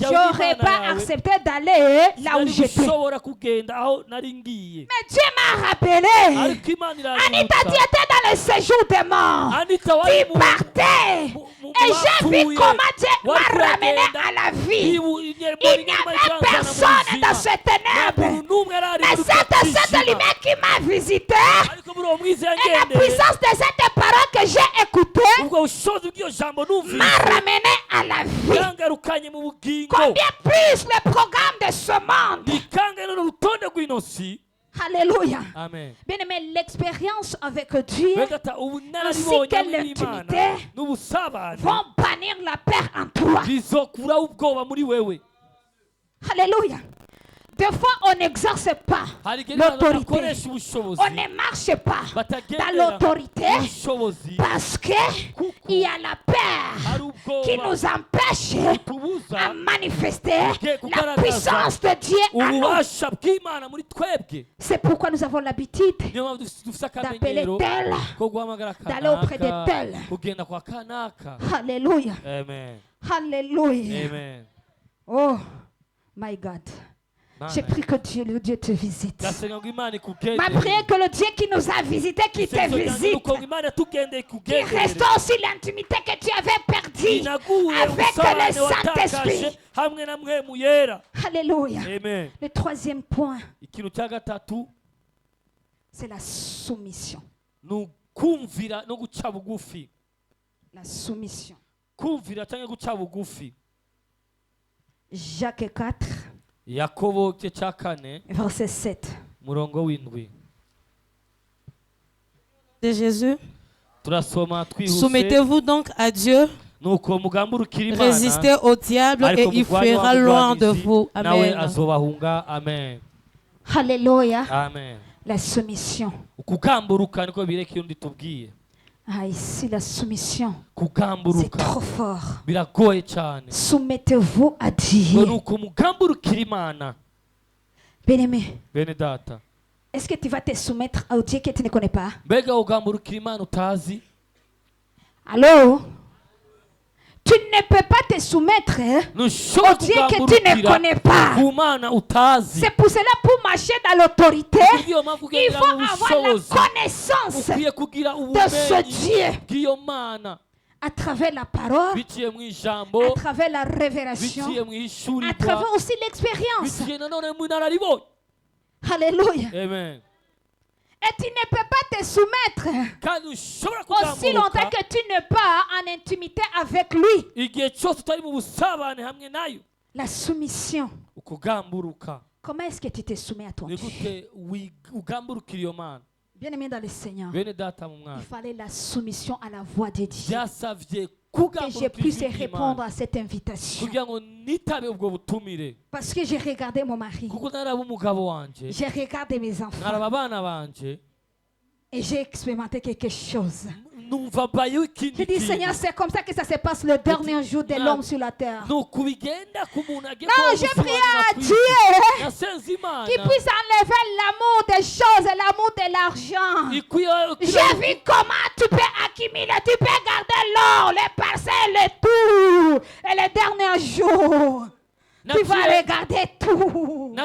J'aurais pas accepté d'aller là où j'étais. Mais Dieu m'a rappelé. Anita, tu étais dans le séjour des morts. Tu partais. Et j'ai vu comment Dieu m'a ramené à la vie. Il n'y avait personne dans ces ténèbres. Mais cette lumière qui m'a visité, et la puissance de cette parole que j'ai écoutée m'a ramené à la vie. Combien plus le programme de ce monde. Alléluia. Amen. Bien aimé, l'expérience avec Dieu ainsi que l'intimité vont bannir la peur en toi. Alléluia. Des fois, on n'exerce pas l'autorité. On ne marche pas dans l'autorité parce qu'il y a la peur qui nous empêche à manifester la puissance de Dieu en nous. C'est pourquoi nous avons l'habitude d'appeler tel, d'aller auprès de tel. Alléluia. Amen. Alléluia. Amen. Oh, my God. J'ai prié que le Dieu te visite. Ma prière que le Dieu qui nous a visités, qui te visite, qui restaure aussi l'intimité que tu avais perdue avec le Saint-Esprit. Alléluia. Amen. Le troisième point, c'est la soumission. La soumission. Jacques 4. Yakobo cya kane verset 7. murongo w'indwi. De Jésus. Soumettez-vous donc à Dieu. Résistez au diable et il fera loin de vous. Amen. Amen. Alléluia. Amen. La soumission. Ukugamburuka niko bireka undi tubwiye. Ah, ici la soumission, c'est trop fort. Soumettez-vous à Dieu. Bien-aimé, est-ce que tu vas te soumettre au Dieu que tu ne connais pas? Allô? Tu ne peux pas te soumettre au Dieu que tu ne connais pas. C'est pour cela, pour marcher dans l'autorité, il faut avoir la connaissance de ce Dieu. À travers la parole, à travers la révélation, à travers aussi l'expérience. Alléluia. Amen. Et tu ne peux pas te soumettre aussi longtemps que tu n'es pas en intimité avec lui. La soumission. Comment est-ce que tu te soumets à ton Dieu? Bien-aimé dans le Seigneur, il fallait la soumission à la voix de Dieu. Que je puisse répondre à cette invitation. Parce que j'ai regardé mon mari. J'ai regardé mes enfants. Et j'ai expérimenté quelque chose. J'ai dit, Seigneur, c'est comme ça que ça se passe le dernier jour de l'homme sur la terre. Non, j'ai prié à Dieu qui puisse enlever l'amour des choses et l'amour de l'argent. J'ai vu comment tu peux accumuler, tu peux garder l'or, les parcelles, et tout. Et les derniers jours, tu vas regarder tout.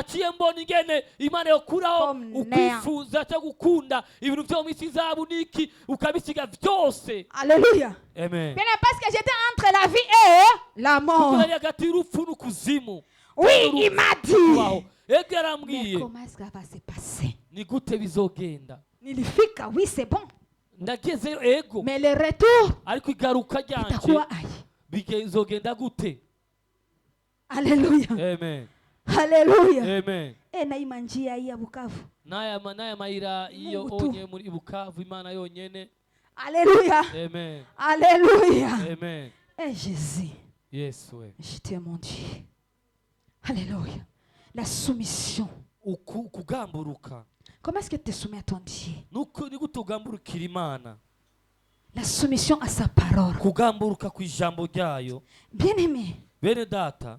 Alléluia. Amen. Parce que j'étais entre la vie et la mort. Oui, il m'a dit. Mais comment est-ce que ça va se passer? Nilifika, oui, c'est bon. ndagezeyo ego mais le retour ariko igaruka itakuwa ryanje aye. bizogenda gute? Alléluia. Amen. Alléluia. Amen. Naima njia hii ya Bukavu. Naya mayira iyo Mungu tu. onye muri Bukavu Imana yonyene. Alléluia. Amen. Alléluia. Amen. Jésus. Yes we. Je t'aime mon Dieu. Alléluia. La soumission. Kugamburuka. Comment est-ce que tu te soumets à ton Dieu? Ni gute ugamburukira Imana? La soumission à sa parole. Kugamburuka ku ijambo ryayo. Bien aimé. Bene data.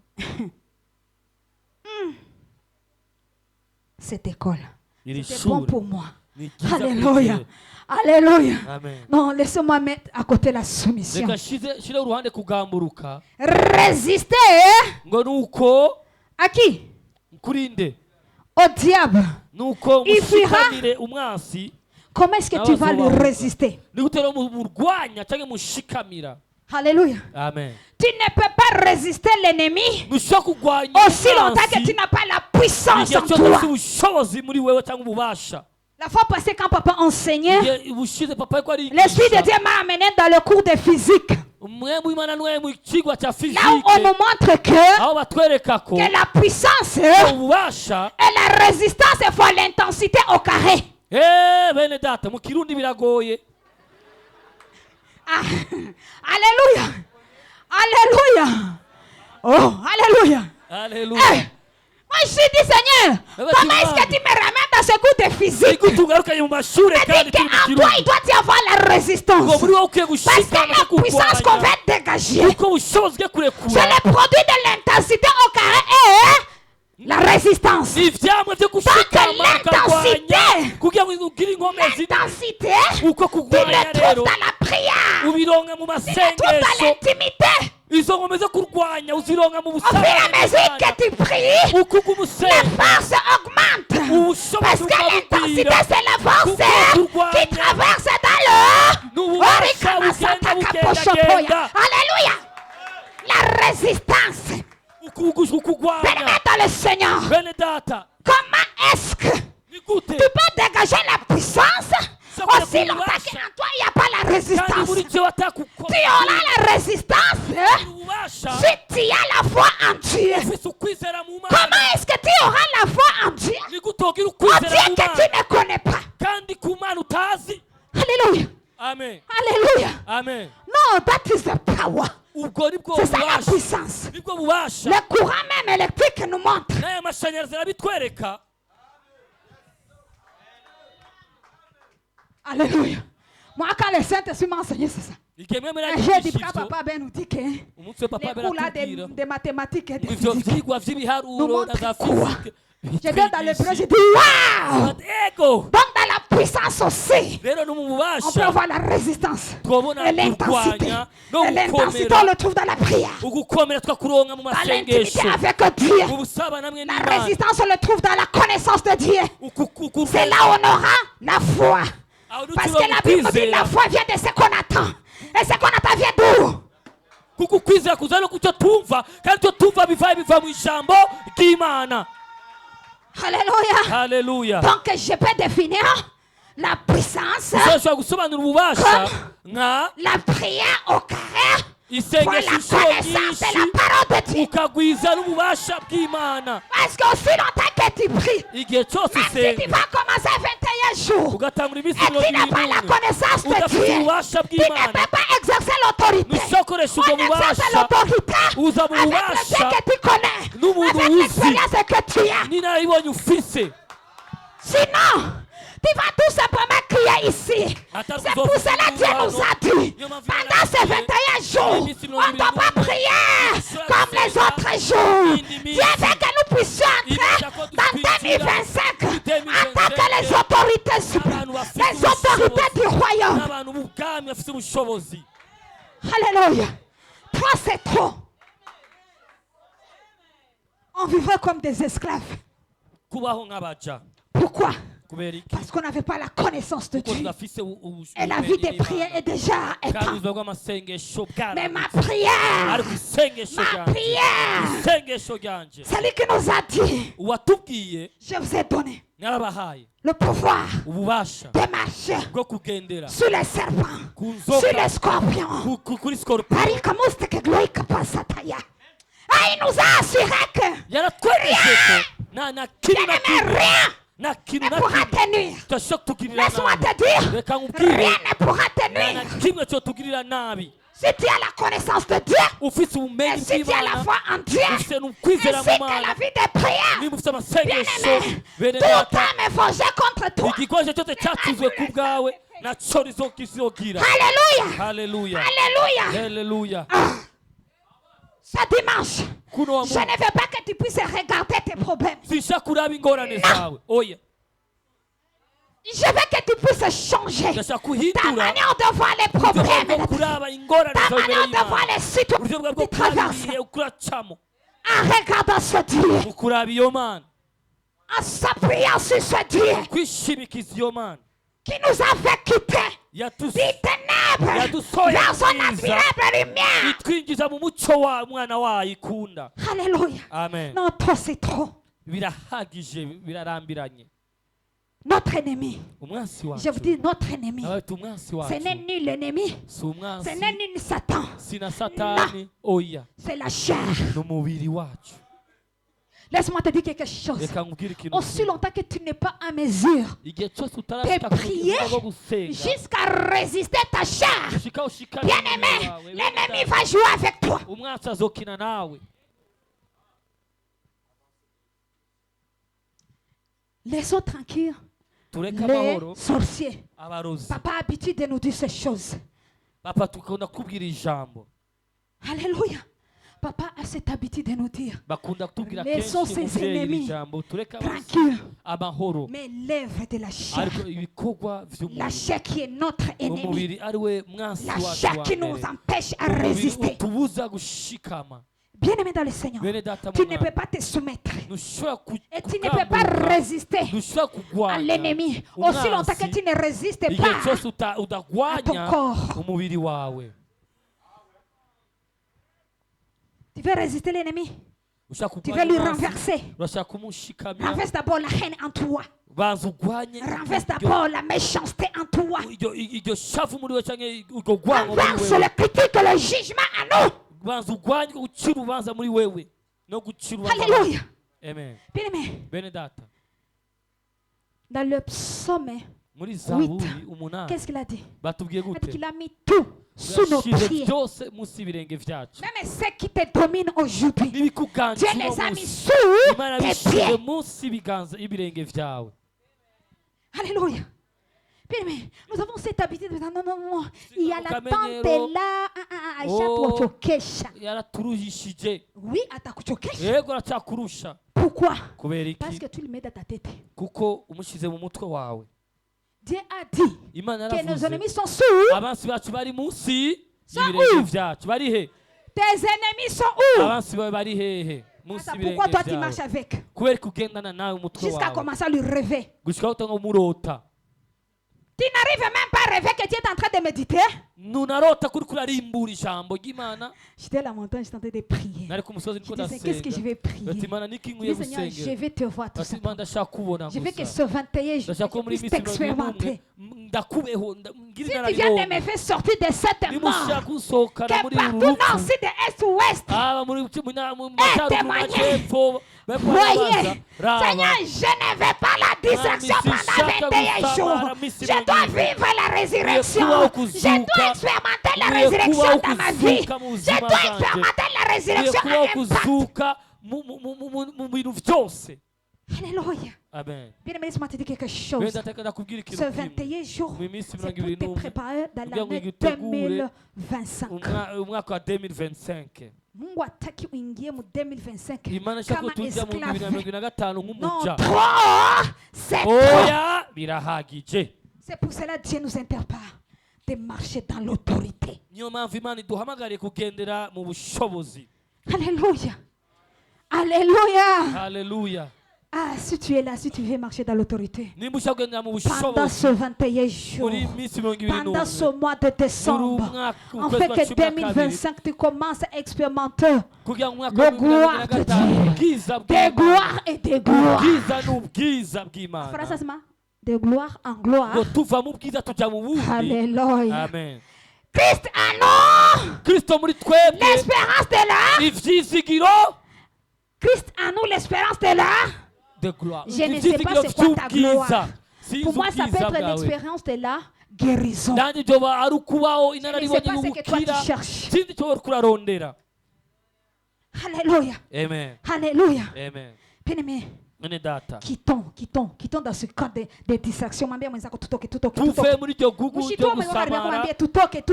Cette école. Iri C'est bon shuri. pour moi. Ni byiza Alléluia. kuri Alléluia. Amen. Non, laissez-moi mettre à côté la soumission. Reka shire uruhande kugamburuka. Résister Ngo nuko à qui? kurinde. Au diable. Nuko Il fuira. mushikamire umwasi. Comment est-ce que tu vas lui résister? Ni gute rero murwanya cyangwa mushikamira. Alléluia. Amen. Tu ne peux pas résister l'ennemi Nushaka kugwanya aussi longtemps que tu n'as pas la puissance en toi. ubushobozi muri wewe cyangwa ububasha. La fois passée, quand papa enseignait, Ubushize papa ariko ari l'Esprit de Dieu m'a amené dans le cours de physique. umwe mu Imana n'umwe mu kigwa cya physique. Là où on nous montre aho batwereka ko que la puissance ububasha et la résistance font l'intensité au carré. bene data mu Kirundi biragoye. Ah, alléluia. Alléluia. Oh, alléluia. Alléluia. Hey, moi je suis dit Seigneur, comment est-ce que tu me ramènes dans ce cours de physique? Iko tugarukanye mu mashuri Il kandi dit qu'en toi il doit y avoir la résistance. ngo muri wowe ukwiye Parce que gushikama la puissance qu'on va dégager, uko ubushobozi bwo kurekura c'est le produit de l'intensité au carré et la résistance. ni ivyamwe byo Donc gushikama l'intensité, kugira ngo ugire inkomezi l'intensité, uko tu kurwanya le trouves rero dans la prière, ubironka mu tu le trouves dans masengesho. l'intimité. Izo ngome zo kurwanya uzironka mu Au fur et à mesure busabane que tu pries, uko la umusenga force augmente. Parce ubushobozi que l'intensité, bukabubwira c'est la force qui traverse dans le n'ububasha bugenda bugendagenda Alléluia. La résistance. ukugwanya Permets dans le Seigneur. bene data Comment est-ce que ni gute tu peux dégager la puissance aussi longtemps qu'en toi il n'y a pas la kandi résistance? buri cyo Tu auras la résistance ububasha si tu as la foi en Dieu. ufise ukwizera mu Mana. Comment est-ce que tu auras la foi en Dieu? ni gute ugira En ukwizera Dieu mu que Mana tu ne connais pas. kandi ku Mana utazi. Alléluia. Amen. Alléluia. Amen. Non, that is the power. ubwo nibwo C'est ça la bubasha puissance. nibwo bubasha Le courant même électrique nous montre. n'aya mashanyarazi arabitwereka. Alléluia. Moi, quand le Saint-Esprit m'a enseigné, c'est ça. igihe mwemera J'ai dit, inyigisho papa Ben nous dit que les umunsi we papa cours là beratubwira des mathématiques et de ngo ivyo physique. vyigwa Nous vy'ibiharuro montre na za quoi? fizike J'étais dans le bureau, j'ai dit, waouh! ego Donc dans la puissance aussi, rero no mu on peut bubasha avoir la résistance twabona et l'intensité. kurwanya no Et l'intensité, gukomera on le trouve dans la prière. ugukomera twakuronka mu Dans l'intimité masengesho avec Dieu. mu busabane hamwe La n'Imana. résistance, on le trouve dans la connaissance de Dieu. Uku- C'est là où on aura la foi. aho Parce dutuba que la Bible dit kwizera la foi vient de ce qu'on attend. Et ce qu'on attend vient d'où? kuko kwizera kuza no kucyo tumva kandi icyo tumva biva mu ijambo ry'Imana. Alléluia. Haleluya. Donc je peux définir la puissance, ushobora gusobanura ububasha nka la prière au carré, pour la isengesho inshuro connaissance de la nyinshi parole de Dieu. ukagwiza n'ububasha bw'Imana. Parce qu'aussi longtemps que tu pries, igihe cyose même si tu usenga vas commencer 21 jours, ugatangura iminsi et tu n'as pas la connaissance de udafite Dieu, ububasha tu ne bw'Imana peux pas exercer l'autorité. ntushobora On exerce ububasha l'autorité uza mu avec le Dieu bubasha que tu connais, n'umuntu avec uzi l'expérience que tu as. n'inararibonye ufise. Sinon, tu vas tout simplement crier ici. C'est pour cela que Dieu nous a dit, pendant ces 21 jours, on ne doit pas prier comme les autres jours. Dieu veut que nous puissions entrer dans 2025 en tant que les autorités suprêmes, les autorités du royaume. n'abantu b'ubwami bafite ubushobozi. Alléluia. Toi, c'est trop. On vivrait comme des esclaves. kubaho nk'abaja. Pourquoi? kubera iki? Parce qu'on n'avait pas la connaissance de kuko Dieu. tudafise Et la vie des prières est déjà kandi éteinte. ubuzima bw'amasengesho Mais ma bwarabutse. prière, ariko isengesho ma ryanje prière, isengesho ryanje celui qui nous a dit, uwatubwiye je vous ai donné. le pouvoir de marcher sur les serpents, sur les scorpions. Il nous a assuré que rien ne pourra tenir. Laisse-moi te dire, rien ne pourra tenir. Si tu as la connaissance de Dieu, et si tu as la foi en Dieu, ainsi que la vie de prière, bien-aimé, tout âme est forgé contre toi. Alléluia. Alléluia. Ce dimanche, je ne veux pas que tu puisses regarder tes problèmes. Non. Je veux que tu puisses changer ta manière de voir les problèmes, ta manière de voir les situations que tu traverses, en regardant ce Dieu, en s'appuyant sur ce Dieu qui nous a fait quitter des ténèbres vers son admirable lumière. Alléluia. Non, trop c'est trop. Notre ennemi, je vous dis notre ennemi, ce n'est ni l'ennemi, ce n'est ni Satan, non, c'est la chair. Laisse-moi te dire quelque chose. Aussi longtemps que tu n'es pas à mesure de prier jusqu'à résister ta chair, bien-aimé, l'ennemi va jouer avec toi. Laissons tranquille les sorciers. Papa a l'habitude de nous dire ces choses. Alléluia. Papa a cette habitude de nous dire, laissons ses ennemis tranquilles, mais l'œuvre de la chair qui est notre ennemi, la chair qui nous empêche à résister. Bien-aimé dans le Seigneur, tu ne peux pas te soumettre et tu ne peux pas résister à l'ennemi aussi longtemps que tu ne résistes pas à ton corps. Tu veux résister l'ennemi? Tu veux lui renverser? Renverse d'abord la haine en toi. Renverse d'abord la méchanceté en toi. Renverse le critique et le jugement en nous. Alléluia. Amen. Bien-aimé, dans le psaume 8, qu'est-ce qu'il a dit? Il a dit qu'il a mis tout sous nos pieds. Même ceux qui te dominent aujourd'hui, Dieu les a mis sous tes pieds. Alléluia. Bien-aimé, nous avons cette habitude de dire non. Il y a la tente là. Oui, pourquoi? Parce que tu le mets dans ta tête. Dieu a dit que nos ennemis sont sous. Tes ennemis sont où? Pourquoi toi tu marches avec? Jusqu'à commencer à lui rêver. Tu n'arrives même pas à rêver que tu es en train de méditer. J'étais à la montagne, j'étais en train de prier. Je disais, qu'est-ce que je vais prier? Je dis, Seigneur, je vais te voir tout ça. Je veux que ce 21 jours, je puisse t'expérimenter. Si tu viens de me faire sortir de cette mort, que partout, nord, sud, est, ouest, est témoigné. Voyez, Seigneur, je ne veux pas la distraction pendant 21 jours. Je dois vivre la résurrection. Je dois expérimenter la résurrection dans ma vie. Je dois expérimenter la résurrection en impact. Alléluia. Bien-aimé, laisse-moi te dire quelque chose. Ce 21 jours, c'est pour te préparer dans l'année 2025. Mungu hataki uingie mu 2025 kama esclave. Non, trop, c'est trop. C'est pour cela que Dieu nous interpelle de marcher dans l'autorité. Alléluia. Alléluia. Alléluia. Ah, si tu es là, si tu veux marcher dans l'autorité, nimba ushaka kugendera mu pendant ce bushobozi 21 jours, muri minsi 21 pendant ce mois de décembre, en fait que 2025, tu commences à expérimenter kugira ngo umwaka le gloire de Dieu, ubwiza des gloires et des gloires. ubwiza n'ubwiza bw'Imana Franchement, de gloire en gloire. ngo tuva mu bwiza tujya mu bundi. Alléluia. Amen. Christ en nous, Kristo muri twebwe l'espérance de l'art. ivyizigiro Christ en nous, l'espérance de l'art. de gloire. Je ne sais pas c'est quoi ta gloire. Sinzi Pour moi, ça peut ubwiza être bwawe. l'expérience de la guérison. nanjye byoba ari ukubaho Je ne sais inararibonye pas mu ce que toi gukira tu cherches. sinzi icyo wari kurarondera. Alléluia. Amen. Alléluia. Amen. Bien-aimé, Mwene data quittons dans ce cadre de distraction. Mwambie mwenzako tutoke. tuve muri iryo gugu Mshito ryo mwenye mwambie gusamara. tutoke.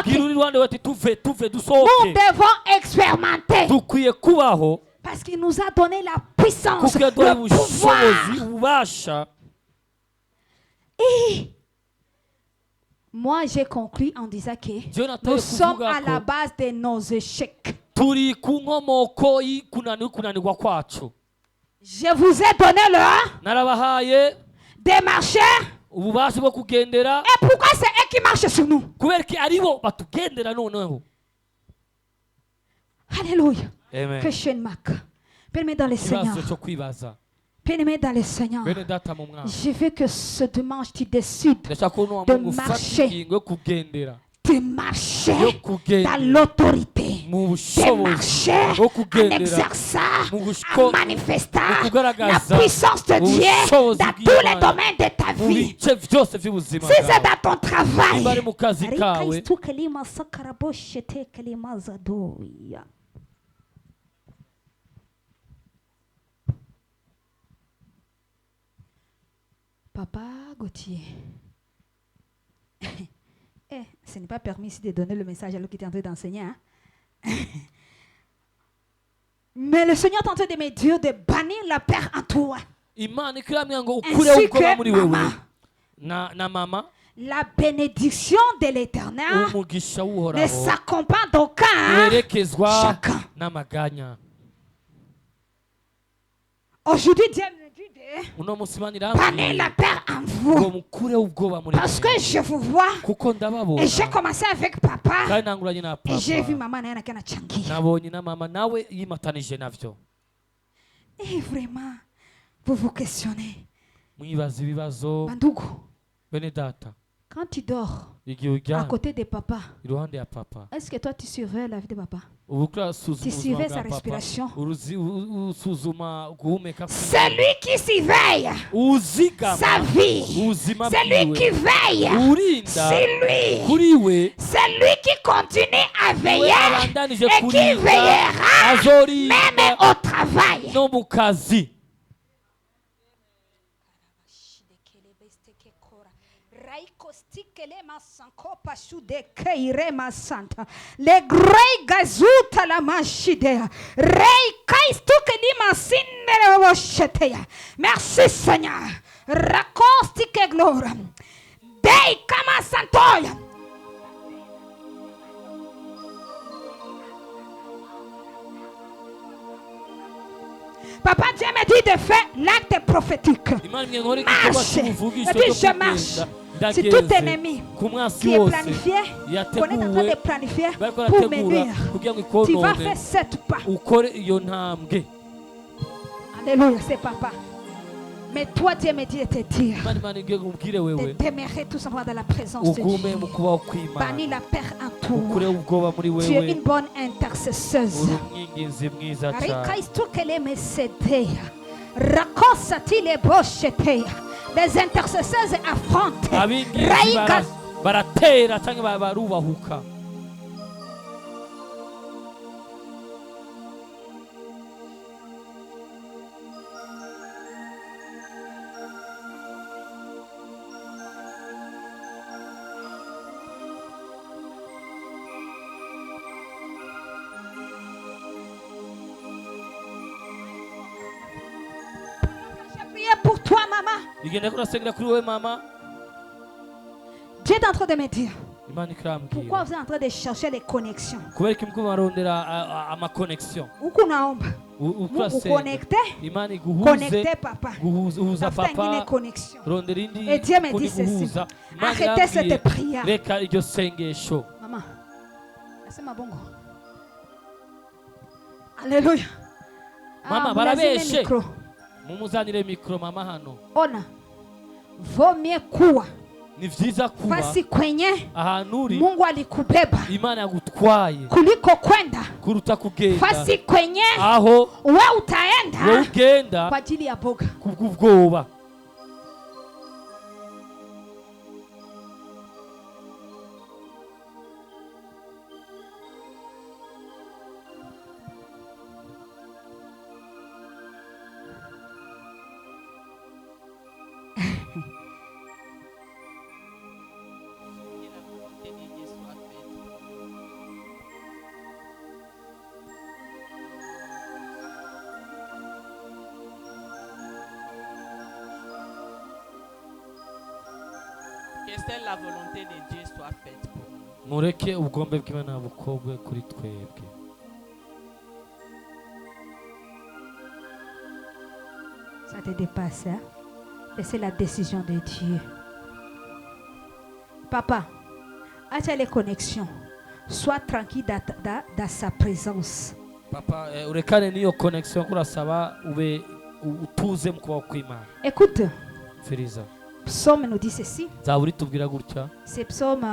Bwira uri iruhande bati tuve Nous dusohoke. devons expérimenter. Dukwiye kubaho Parce qu'il nous a donné la puissance, kuko yaduhaye le pouvoir. ubushobozi ububasha. Et moi, j'ai conclu en disant que nous sommes à la base de nos échecs. turi ku nkomoko y'kunanirwa kwacu. Je vous ai donné le narabahaye démarcher. ububasha bwo kugendera Et pourquoi c'est eux qui marchent sur nous? kubera ko aribo batugendera noneho. Alléluia. Amen. Question mark. Bien-aimé dans le Seigneur. ikibazo cyo kwibaza. Bien-aimé dans le Seigneur. Bene data mu mwaka Je veux que ce dimanche tu décides ndashaka ko uno de wamungu ufata marcher. ingingo yo kugendera de marcher yo kugendera dans l'autorité. mu De bushobozi marcher bwo en kugendera exerçant, mu en gushiko manifestant mu la kugaragaza puissance de Dieu ubushobozi dans tous les bw'Imana domaines de ta mu vie. bice byose by'ubuzima Si c'est bwawe. dans ton travail. Niba ari mu kazi kawe Rikaistu kelima sakaraboshete kelima zadoya. Papa Gauthier. Ce n'est pas permis ici de donner le message à l'autre qui est en train d'enseigner. Hein? Mais le Seigneur est en train de me dire de bannir la peur en toi. Imana ikiramya ngo ukure Ainsi ubwoba muri que wewe maman. na mama La bénédiction de l'Éternel umugisha ne w'uhoraho s'accompagne d'aucun werekezwa chacun. n'amaganya. Aujourd'hui, Dieu me dit de uno munsi Imana bannir la irambwiye peur en ngo vous. mukure ubwoba muri Parce que wewe. je vous vois. kuko ndababona Et j'ai commencé avec papa. kandi nanguranye na Et j'ai vu papa maman naye nakena changia. nabonye na mama nawe yimatanije navyo. Et vraiment, vous vous questionnez. mwibaza ibibazo Bandugu, bene data quand tu dors igihe à uryamye côté de papa, iruhande ya papa est-ce que toi tu surveilles la vie de papa? ubu kurasuzuma Tu ubuzima surveilles bwa sa papa respiration. usuzuma guhumeka C'est lui qui surveille uzigama sa vie. ubuzima C'est lui qui bwiwe veille. urinda C'est lui. kuri we C'est lui qui continue à we veiller abandanije et qui kurinda veillera azorinda même au travail. no mu kazi. Le grey gazuta la machidea. Rei kaistuke lima sindere woshetea. Merci Seigneur. Rakosti ke gloria. Dei kama santoya. Papa Dieu me dit de faire l'acte prophétique. Marche. Et puis je marche. C'est tout ennemi qui est planifié, qu'on est en train de planifier pour me nuire. Tu vas faire 7 pas. Alléluia, c'est papa. Mais toi, Dieu me dit de te dire de demeurer tout simplement dans la présence de Dieu. Bannis la peur en toi. Tu es une bonne intercesseuse. Les intercesseurs affrontent. baratera cyangwa barubahuka. Pour toi, maman. Dieu est en train de me dire pourquoi vous êtes en train de chercher les connexions. Uko naomba Mungu connecté papa. Et Dieu me dit ceci. Arrêtez cette prière. Maman, laissez-moi bongo. Alléluia. Mama barabeshe. Mumuzanire mikro mama hano. Ona. Vaut mieux kuwa. Ni vyiza kuba fasi kwenye ahanuri Mungu alikubeba Imana yagutwaye kuliko kwenda kuruta kugenda fasi kwenye aho wewe utaenda wewe ugenda kwa ajili ya boga kubw'ubwoba. Que la volonté de Dieu soit faite pour nous. Mureke ubugombe bw'Imana bukobwe kuri twebwe. Ça te dépasse, hein? Et c'est la décision de Dieu. Papa, acha les connexions. Sois tranquille dans sa présence. Papa, urekane niyo connexion kurasaba ube utuze mu kuba kw'Imana. Écoute. Firiza. Psaume nous dit ceci. C'est psaume,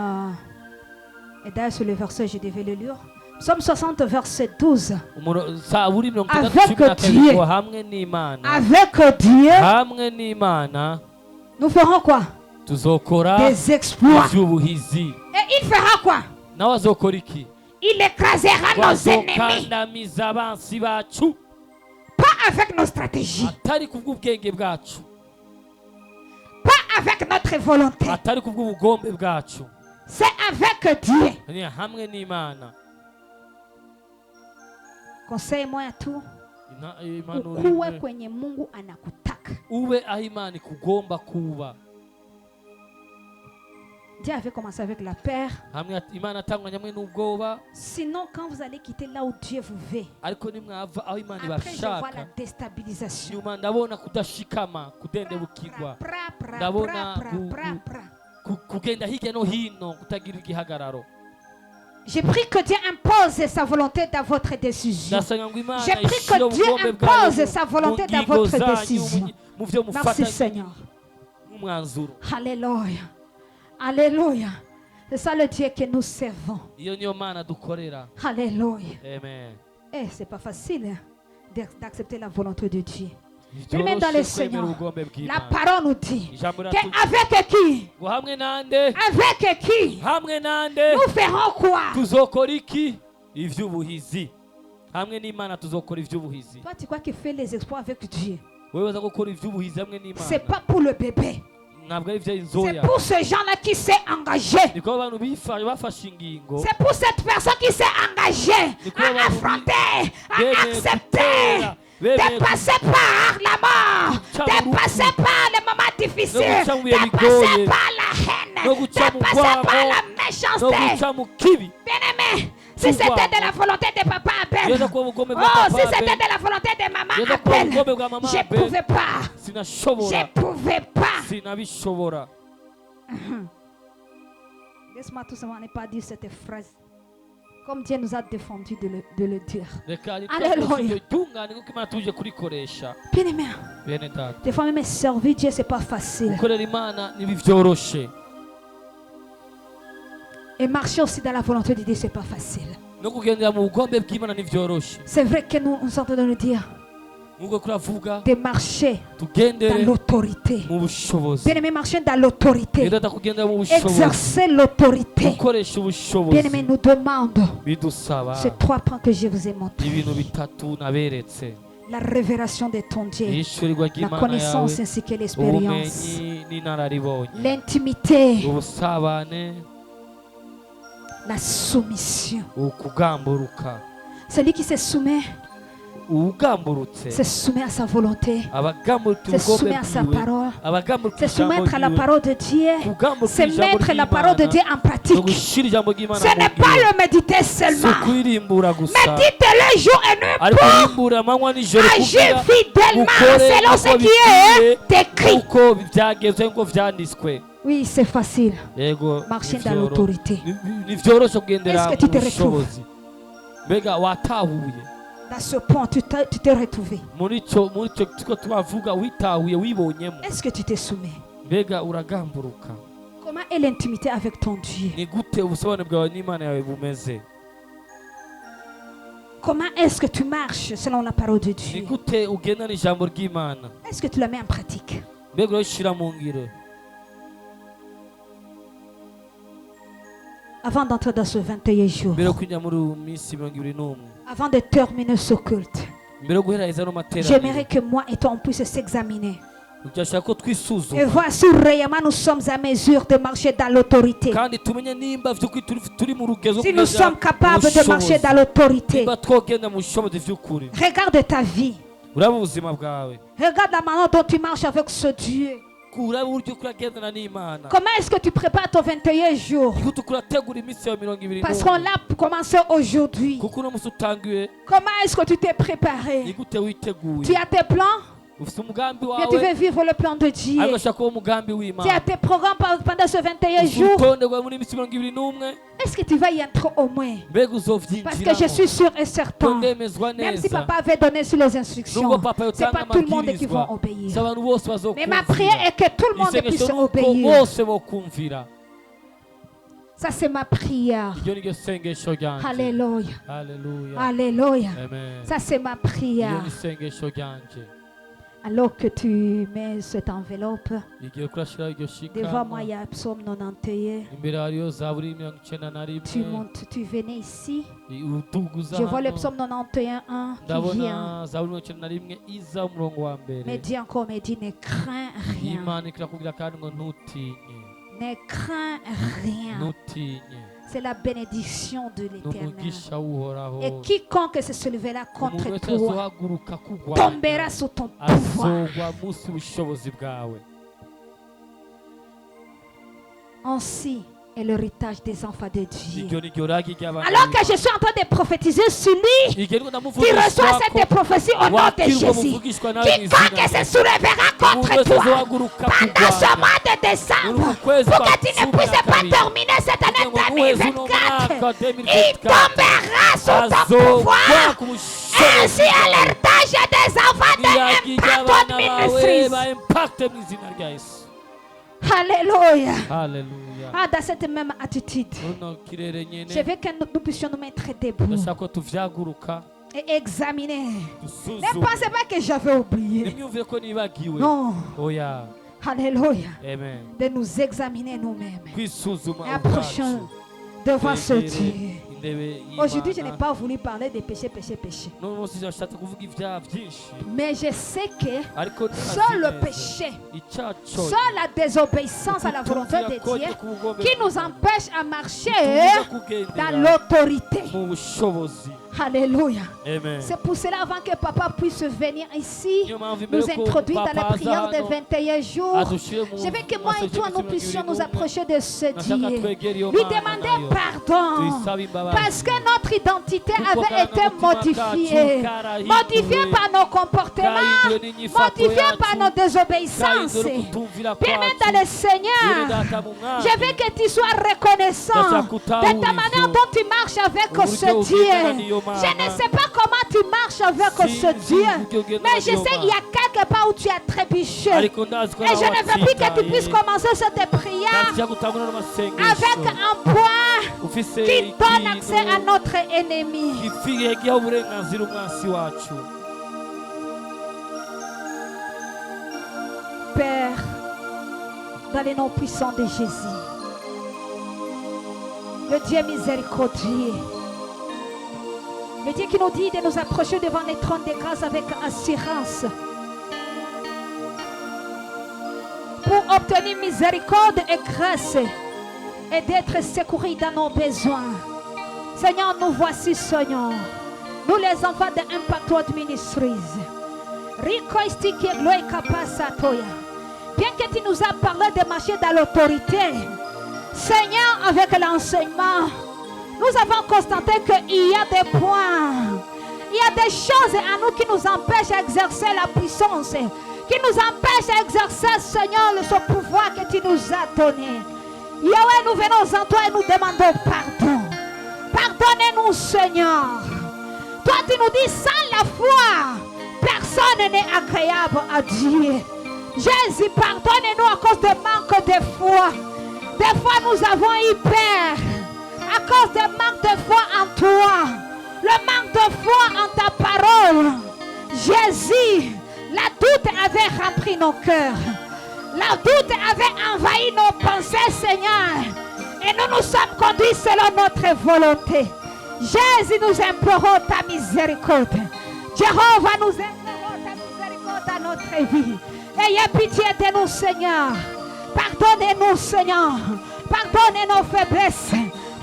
et d'ailleurs sur le verset, je devais le lire. Psaume 60, verset 12. Avec Dieu, nous ferons quoi? Des exploits. Et il fera quoi? Il écrasera nos ennemis. Pas avec nos stratégies. Pas avec notre volonté. C'est avec Dieu. Conseille-moi à tout. Ukuwe kwenye Mungu anakutaka. Uwe aho Imana ikugomba kuba. Dieu avait commencé avec la peur. Sinon, quand vous allez quitter là où Dieu vous veut, après je vois la déstabilisation. J'ai pris que Dieu impose sa volonté dans votre décision. J'ai pris que Dieu impose sa volonté dans votre décision. Merci Seigneur. Alléluia. Alléluia. C'est ça le Dieu que nous servons. Alléluia. Amen. Eh, c'est pas facile d'accepter la volonté de Dieu. Même dans le Seigneur, la parole nous dit qu'avec qui? Avec qui? Nous ferons quoi? Toi, tu crois qu'il fait les exploits avec Dieu? C'est pas pour le bébé. C'est pour ce gens-là qui s'est engagé. C'est pour cette personne qui s'est engagée à affronter, à accepter, de passer par la mort, de passer par les moments difficiles, de passer par la haine, de passer par la méchanceté. Bien-aimé, si c'était de la volonté de papa Abel, oh, si c'était de la volonté de maman Abel, je ne pouvais pas. Je ne pouvais pas. Laisse-moi tout simplement ne pas dire cette phrase. Comme Dieu nous a défendu de le dire. Alléluia. Bien-aimé, des fois même servir Dieu, c'est pas facile. Et marcher aussi dans la volonté de Dieu, c'est pas facile. C'est vrai que nous sommes en train de nous dire de marcher dans l'autorité. Bien-aimé, marcher dans l'autorité. Exercer l'autorité. Bien-aimé, nous demandons ces 3 points que je vous ai montrés. La révélation de ton Dieu, la connaissance ainsi que l'expérience, l'intimité, la soumission. Celui qui se soumet se soumet à sa volonté, se soumet à sa parole, se soumettre à la parole de Dieu, se mettre la parole de Dieu en pratique. Ce n'est pas le méditer seulement. Méditez-le jour et nuit pour agir fidèlement selon ce qui est écrit. Oui, c'est facile. Marcher dans l'autorité. Est-ce que tu te retrouves? Dans ce point, tu t'es retrouvé. Est-ce que tu te soumets? Comment est l'intimité avec ton Dieu? Comment est-ce que tu marches selon la parole de Dieu? Est-ce que tu la mets en pratique? Avant d'entrer dans ce 21 jours, avant de terminer ce culte, j'aimerais que moi et toi on puisse s'examiner et voir si réellement nous sommes à mesure de marcher dans l'autorité. Si nous sommes capables de marcher dans l'autorité. Regarde ta vie. Regarde la manière dont tu marches avec ce Dieu. Comment est-ce que tu prépares ton 21 jours? Parce qu'on l'a commencé aujourd'hui. Comment est-ce que tu t'es préparé? Tu as tes plans? Et tu veux vivre le plan de Dieu. Tu as tes programmes pendant ce 21 jours. Est-ce que tu vas y entrer au moins? Parce que je suis sûr et certain, même si papa avait donné sur les instructions, ce n'est pas tout le monde qui va obéir. Mais ma prière est que tout le monde puisse obéir. Ça c'est ma prière. Alléluia. Alléluia. Ça c'est ma prière. Alors que tu mets cette enveloppe, devant moi il y a Psaume 91. Tu montes, tu venais ici. Je vois le Psaume 91 qui vient. Mais Dieu encore me dit, ne crains rien. Ne crains rien. C'est la bénédiction de l'Éternel. Et quiconque se soulèvera contre toi tombera sous ton pouvoir. Ainsi est l'héritage des enfants de Dieu. Alors que je suis en train de prophétiser sur lui, qui reçoit cette prophétie au nom de Jésus. Quiconque se soulèvera contre toi pendant ce mois de décembre, pour que tu ne puisses pas terminer cette année 2024, il tombera sous ton pouvoir. Ainsi est l'héritage des enfants de Impact Ministries. Alléluia. Ah, dans cette même attitude, je veux que nous puissions nous mettre debout et examiner. Ne pensez pas que j'avais oublié. Non. Alléluia. De nous examiner nous-mêmes. Et approchons devant ce Dieu. Aujourd'hui, je n'ai pas voulu parler de péché. Mais je sais que seul le péché, seule la désobéissance à la volonté de Dieu qui nous empêche à marcher dans l'autorité. Alléluia. C'est pour cela, avant que papa puisse venir ici, nous introduire dans la prière des 21 jours, je veux que moi et toi, nous puissions nous approcher de ce Dieu. Lui demander pardon. Parce que notre identité avait été modifiée. Modifiée par nos comportements, modifiée par nos désobéissances. Bien-aimé dans le Seigneur, je veux que tu sois reconnaissant de ta manière dont tu marches avec ce Dieu. Je ne sais pas comment tu marches avec ce Dieu, mais je sais qu'il y a quelque part où tu as trébuché. Et je ne veux plus que tu puisses commencer cette prière avec un point qui donne accès à notre ennemi. Père, dans les noms puissants de Jésus, le Dieu miséricordieux, le Dieu qui nous dit de nous approcher devant les trônes de grâce avec assurance pour obtenir miséricorde et grâce et d'être secourus dans nos besoins. Seigneur, nous voici, Seigneur. nous les enfants de Impact World Ministries. Bien que tu nous as parlé de marcher dans l'autorité, Seigneur, avec l'enseignement, nous avons constaté qu'il y a des points, il y a des choses à nous qui nous empêchent d'exercer la puissance, qui nous empêchent d'exercer, Seigneur, ce pouvoir que tu nous as donné. Yahweh, nous venons en toi et nous demandons pardon. Pardonnez-nous, Seigneur. Toi, tu nous dis, sans la foi, personne n'est agréable à Dieu. Jésus, pardonnez-nous à cause de manque de foi. Des fois, nous avons eu peur à cause de manque de foi en toi. Le manque de foi en ta parole. Jésus, la doute avait rempli nos cœurs. La doute avait envahi nos pensées, Seigneur. Et nous nous sommes conduits selon notre volonté. Jésus, nous implorons ta miséricorde. Jéhovah, nous implorons ta miséricorde dans notre vie. Ayez pitié de nous, Seigneur. Pardonnez-nous, Seigneur. Pardonnez nos faiblesses.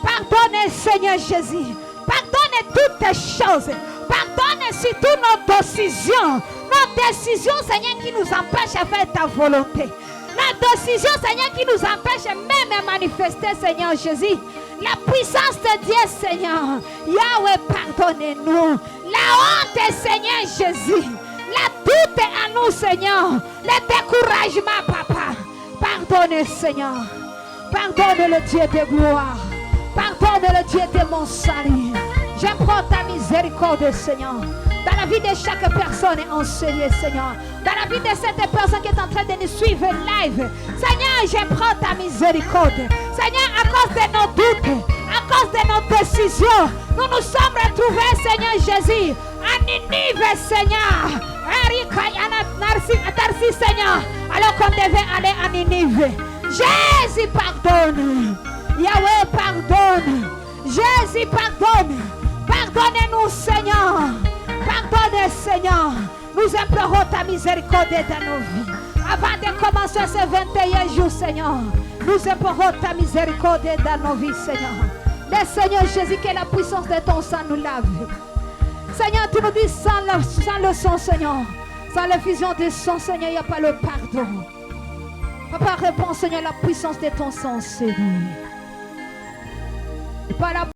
Pardonnez, Seigneur Jésus. Pardonnez toutes les choses. Pardonnez surtout nos décisions. Nos décisions, Seigneur, qui nous empêchent de faire ta volonté. La décision, Seigneur, qui nous empêche même de manifester, Seigneur Jésus, la puissance de Dieu, Seigneur. Yahweh, pardonnez-nous. La honte, Seigneur Jésus. La doute à nous, Seigneur. Le découragement, Papa. Pardonnez, Seigneur. Pardonne le Dieu de gloire. Pardonne le Dieu de mon salut. J'implore ta miséricorde, Seigneur. Dans la vie de chaque personne enseignée, Seigneur. Dans la vie de cette personne qui est en train de nous suivre live. Seigneur, j'implore ta miséricorde. Seigneur, à cause de nos doutes, à cause de nos décisions, nous nous sommes retrouvés, Seigneur Jésus, à Ninive, Seigneur. Seigneur, alors qu'on devait aller à Ninive. Jésus, pardonne. Yahweh, pardonne. Jésus, pardonne. Pardonnez-nous, Seigneur. Pardonnez, Seigneur. Nous implorons ta miséricorde dans nos vies. Avant de commencer ce 21 jours, Seigneur, nous implorons ta miséricorde dans nos vies, Seigneur. Le Seigneur Jésus, que la puissance de ton sang nous lave. Seigneur, tu nous dis sans le sang, Seigneur. Sans l'effusion du sang, Seigneur, il n'y a pas le pardon. Papa, réponds, Seigneur, la puissance de ton sang, Seigneur. Pas la